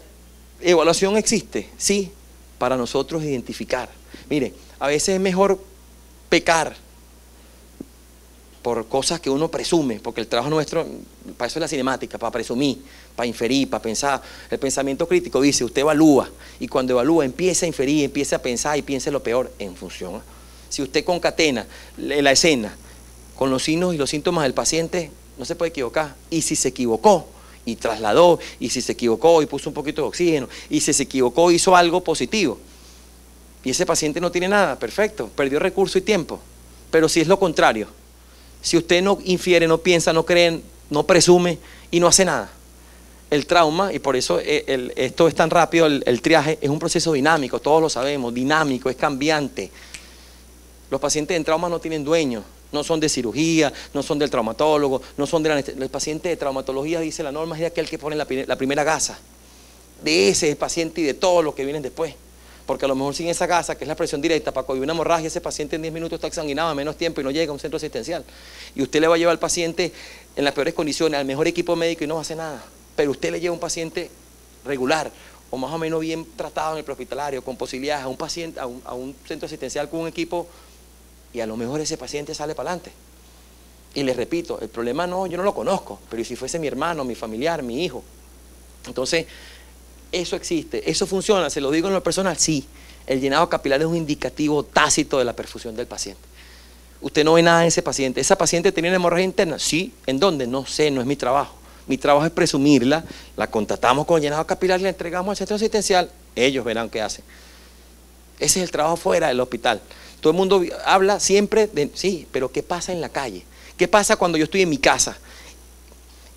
evaluación existe, sí, para nosotros identificar. Mire, a veces es mejor pecar por cosas que uno presume, porque el trabajo nuestro, para eso es la cinemática, para presumir, para inferir, para pensar. El pensamiento crítico dice, usted evalúa, y cuando evalúa empieza a inferir, empieza a pensar y piensa lo peor en función. Si usted concatena la escena con los signos y los síntomas del paciente, no se puede equivocar. Y si se equivocó y trasladó, y si se equivocó y puso un poquito de oxígeno, y si se equivocó hizo algo positivo, y ese paciente no tiene nada, perfecto, perdió recurso y tiempo. Pero si es lo contrario, si usted no infiere, no piensa, no cree, no presume y no hace nada, el trauma, y por eso esto es tan rápido, el triaje es un proceso dinámico, todos lo sabemos, dinámico, es cambiante. Los pacientes en trauma no tienen dueño, no son de cirugía, no son del traumatólogo, no son el paciente de traumatología, dice la norma, es de aquel que pone la primera gasa. De ese es el paciente y de todos los que vienen después. Porque a lo mejor sin esa gasa, que es la presión directa, para cohibir una hemorragia, ese paciente en 10 minutos está exsanguinado a menos tiempo y no llega a un centro asistencial. Y usted le va a llevar al paciente en las peores condiciones, al mejor equipo médico y no hace nada. Pero usted le lleva a un paciente regular o más o menos bien tratado en el prehospitalario, con posibilidades a un paciente, a un centro asistencial con un equipo, y a lo mejor ese paciente sale para adelante. Y les repito, el problema no, yo no lo conozco, pero si fuese mi hermano, mi familiar, mi hijo. Entonces, eso existe, eso funciona, se lo digo en lo personal, sí. El llenado capilar es un indicativo tácito de la perfusión del paciente. Usted no ve nada en ese paciente. ¿Esa paciente tiene una hemorragia interna? Sí. ¿En dónde? No sé, no es mi trabajo. Mi trabajo es presumirla, la contactamos con el llenado capilar y la entregamos al centro asistencial. Ellos verán qué hacen. Ese es el trabajo fuera del hospital. Todo el mundo habla siempre de, sí, pero ¿qué pasa en la calle? ¿Qué pasa cuando yo estoy en mi casa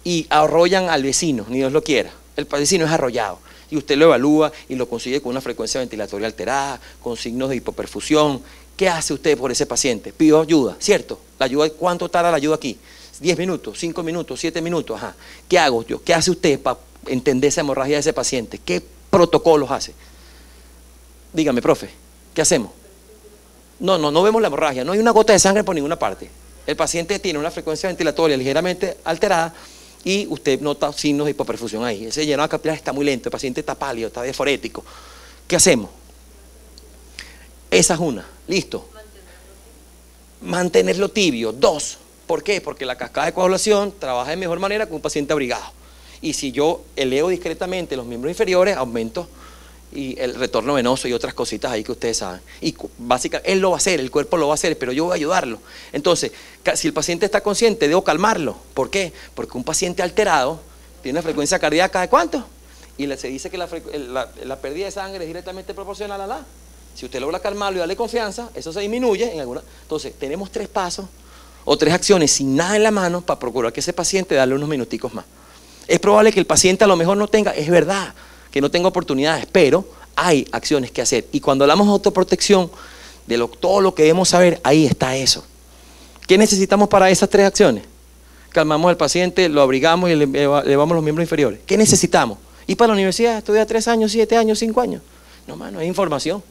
y arrollan al vecino, ni Dios lo quiera? El vecino es arrollado y usted lo evalúa y lo consigue con una frecuencia ventilatoria alterada, con signos de hipoperfusión. ¿Qué hace usted por ese paciente? Pidió ayuda, ¿cierto? La ayuda, ¿cuánto tarda la ayuda aquí? 10 minutos, 5 minutos, 7 minutos, ajá. ¿Qué hago yo? ¿Qué hace usted para entender esa hemorragia de ese paciente? ¿Qué protocolos hace? Dígame, profe, ¿qué hacemos? No vemos la hemorragia, no hay una gota de sangre por ninguna parte. El paciente tiene una frecuencia ventilatoria ligeramente alterada y usted nota signos de hipoperfusión ahí. Ese llenado capilar está muy lento, el paciente está pálido, está disforético. ¿Qué hacemos? Esa es una, listo. Mantenerlo tibio. 2, ¿por qué? Porque la cascada de coagulación trabaja de mejor manera con un paciente abrigado. Y si yo elevo discretamente los miembros inferiores, aumento y el retorno venoso y otras cositas ahí que ustedes saben. Y básicamente él lo va a hacer, el cuerpo lo va a hacer, pero yo voy a ayudarlo. Entonces, si el paciente está consciente, debo calmarlo. ¿Por qué? Porque un paciente alterado tiene una frecuencia cardíaca ¿de cuánto? Y se dice que la pérdida de sangre es directamente proporcional a la. Si usted logra calmarlo y darle confianza, eso se disminuye en alguna. Entonces, tenemos 3 pasos o 3 acciones sin nada en la mano para procurar que ese paciente darle unos minuticos más. Es probable que el paciente a lo mejor no tenga, es verdad, que no tenga oportunidades, pero hay acciones que hacer. Y cuando hablamos de autoprotección, de todo lo que debemos saber, ahí está eso. ¿Qué necesitamos para esas 3 acciones? Calmamos al paciente, lo abrigamos y le elevamos los miembros inferiores. ¿Qué necesitamos? ¿Y para la universidad estudiar 3 años, 7 años, 5 años? No, mano, es información.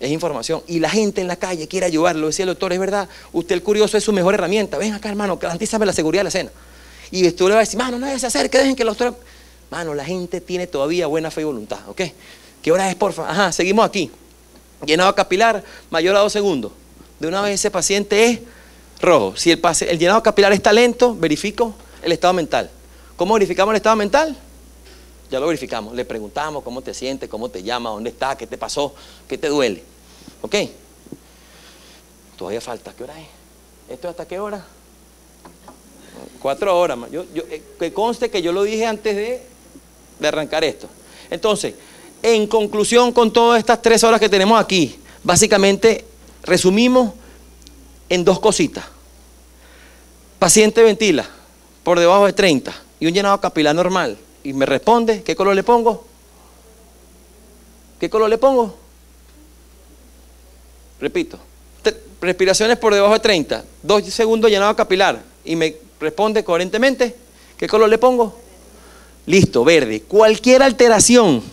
Es información. Y la gente en la calle quiere ayudarlo. Decía el doctor, es verdad, usted el curioso es su mejor herramienta. Ven acá, hermano, garantízame la seguridad de la escena. Y tú le vas a decir, mano, nadie se acerque, dejen que los doctores... Mano, la gente tiene todavía buena fe y voluntad, ¿ok? ¿Qué hora es, porfa? Ajá, seguimos aquí. Llenado capilar, mayor a 2 segundos. De una vez ese paciente es rojo. Si el llenado capilar está lento, verifico el estado mental. ¿Cómo verificamos el estado mental? Ya lo verificamos. Le preguntamos cómo te sientes, cómo te llamas, dónde estás, qué te pasó, qué te duele. ¿Ok? Todavía falta. ¿Qué hora es? ¿Esto hasta qué hora? 4 horas. Que conste que yo lo dije antes de arrancar esto. Entonces, en conclusión, con todas estas 3 horas que tenemos aquí, básicamente resumimos en 2 cositas. Paciente ventila por debajo de 30 y un llenado capilar normal. Y me responde, ¿qué color le pongo? ¿Qué color le pongo? Repito, respiraciones por debajo de 30, 2 segundos llenado capilar. Y me responde coherentemente, ¿qué color le pongo? Listo, verde. Cualquier alteración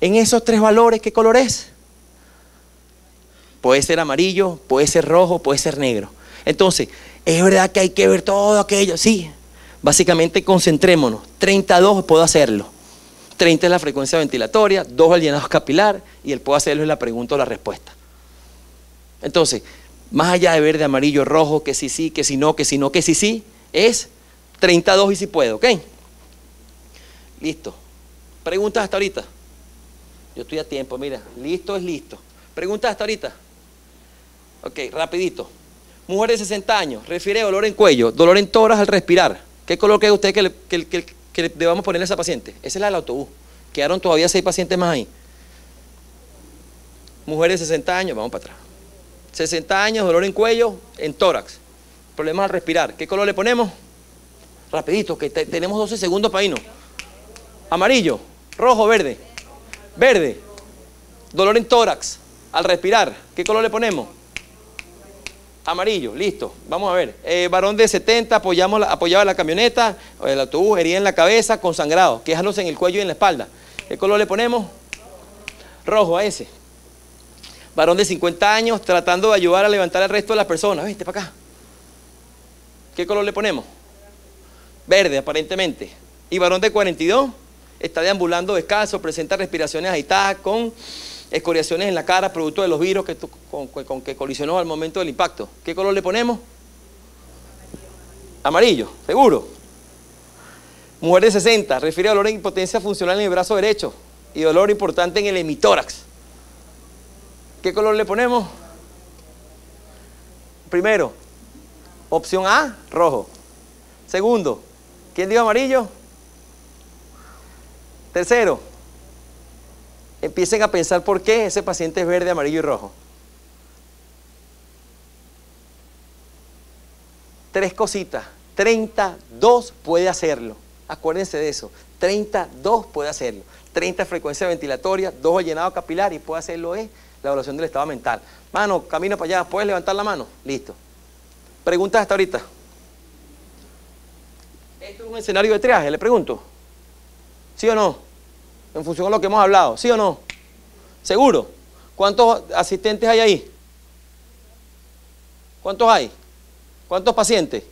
en esos 3 valores, ¿qué color es? Puede ser amarillo, puede ser rojo, puede ser negro. Entonces, es verdad que hay que ver todo aquello, sí. Básicamente concentrémonos, 32 puedo hacerlo. 30 es la frecuencia ventilatoria, 2 el llenado capilar y el puedo hacerlo es la pregunta o la respuesta. Entonces, más allá de verde, amarillo, rojo, que sí, que si no, que si no, que sí, es 32 y si puedo, ¿ok? Listo. ¿Preguntas hasta ahorita? Yo estoy a tiempo, mira, listo es listo. ¿Preguntas hasta ahorita? Ok, rapidito. Mujer de 60 años, refiere a dolor en cuello, dolor en tórax al respirar. ¿Qué color cree usted que le debamos poner a esa paciente? Esa es la del autobús. Quedaron todavía 6 pacientes más ahí. Mujer de 60 años, vamos para atrás. 60 años, dolor en cuello, en tórax. Problemas al respirar. ¿Qué color le ponemos? Rapidito, que tenemos 12 segundos para irnos. Amarillo, rojo, verde. Verde. Dolor en tórax, al respirar. ¿Qué color le ponemos? Amarillo, listo. Vamos a ver. Varón de 70, apoyaba la camioneta, el autobús, herida en la cabeza, con sangrado, quejándose en el cuello y en la espalda. ¿Qué color le ponemos? Rojo a ese. Varón de 50 años, tratando de ayudar a levantar al resto de las personas. Vente para acá. ¿Qué color le ponemos? Verde, aparentemente. Y varón de 42, está deambulando descalzo, presenta respiraciones agitadas con escoriaciones en la cara, producto de los virus con que colisionó al momento del impacto. ¿Qué color le ponemos? Amarillo, seguro. Mujer de 60, refiere a dolor en impotencia funcional en el brazo derecho y dolor importante en el hemitórax. ¿Qué color le ponemos? Primero, opción A, rojo. Segundo, ¿quién dijo amarillo? Tercero, empiecen a pensar por qué ese paciente es verde, amarillo y rojo. 3 cositas. 32 puede hacerlo. Acuérdense de eso. 32 puede hacerlo. 30 frecuencia ventilatoria, 2 el llenado capilar y puede hacerlo es la evaluación del estado mental. Mano, camina para allá. ¿Puedes levantar la mano? Listo. ¿Preguntas hasta ahorita? ¿Esto es un escenario de triaje? Le pregunto. ¿Sí o no? En función de lo que hemos hablado. ¿Sí o no? ¿Seguro? ¿Cuántos asistentes hay ahí? ¿Cuántos hay? ¿Cuántos pacientes?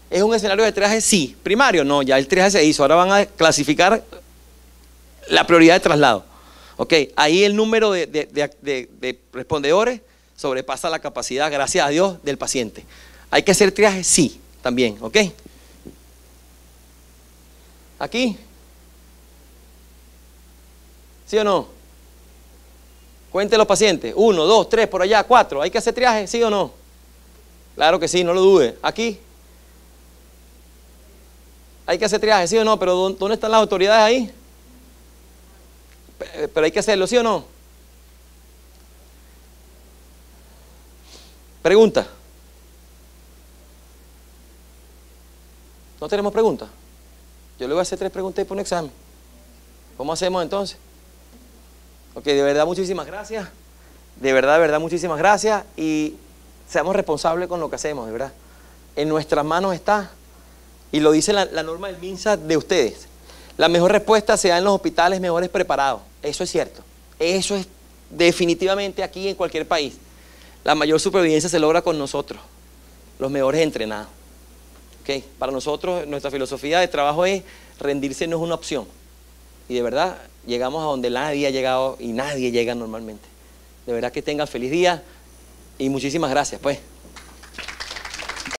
¿Es un escenario de triaje? Sí. ¿Primario? No, ya el triaje se hizo. Ahora van a clasificar la prioridad de traslado. Ok, ahí el número de respondedores sobrepasa la capacidad, gracias a Dios, del paciente. ¿Hay que hacer triaje? Sí, también. Ok. ¿Aquí? ¿Sí o no? Cuente los pacientes. 1, 2, 3, por allá, 4. ¿Hay que hacer triaje? ¿Sí o no? Claro que sí, no lo dude. ¿Aquí? ¿Hay que hacer triaje? ¿Sí o no? Pero ¿dónde están las autoridades ahí? Pero hay que hacerlo, ¿sí o no? Pregunta. ¿No tenemos preguntas? Yo le voy a hacer 3 preguntas y por un examen. ¿Cómo hacemos entonces? Ok, de verdad muchísimas gracias. De verdad muchísimas gracias. Y seamos responsables con lo que hacemos, de verdad. En nuestras manos está, y lo dice la norma del MINSA de ustedes. La mejor respuesta se da en los hospitales mejores preparados. Eso es cierto. Eso es definitivamente aquí en cualquier país. La mayor supervivencia se logra con nosotros, los mejores entrenados. ¿Okay? Para nosotros, nuestra filosofía de trabajo es rendirse no es una opción. Y de verdad, llegamos a donde nadie ha llegado y nadie llega normalmente. De verdad que tengan feliz día y muchísimas gracias, pues.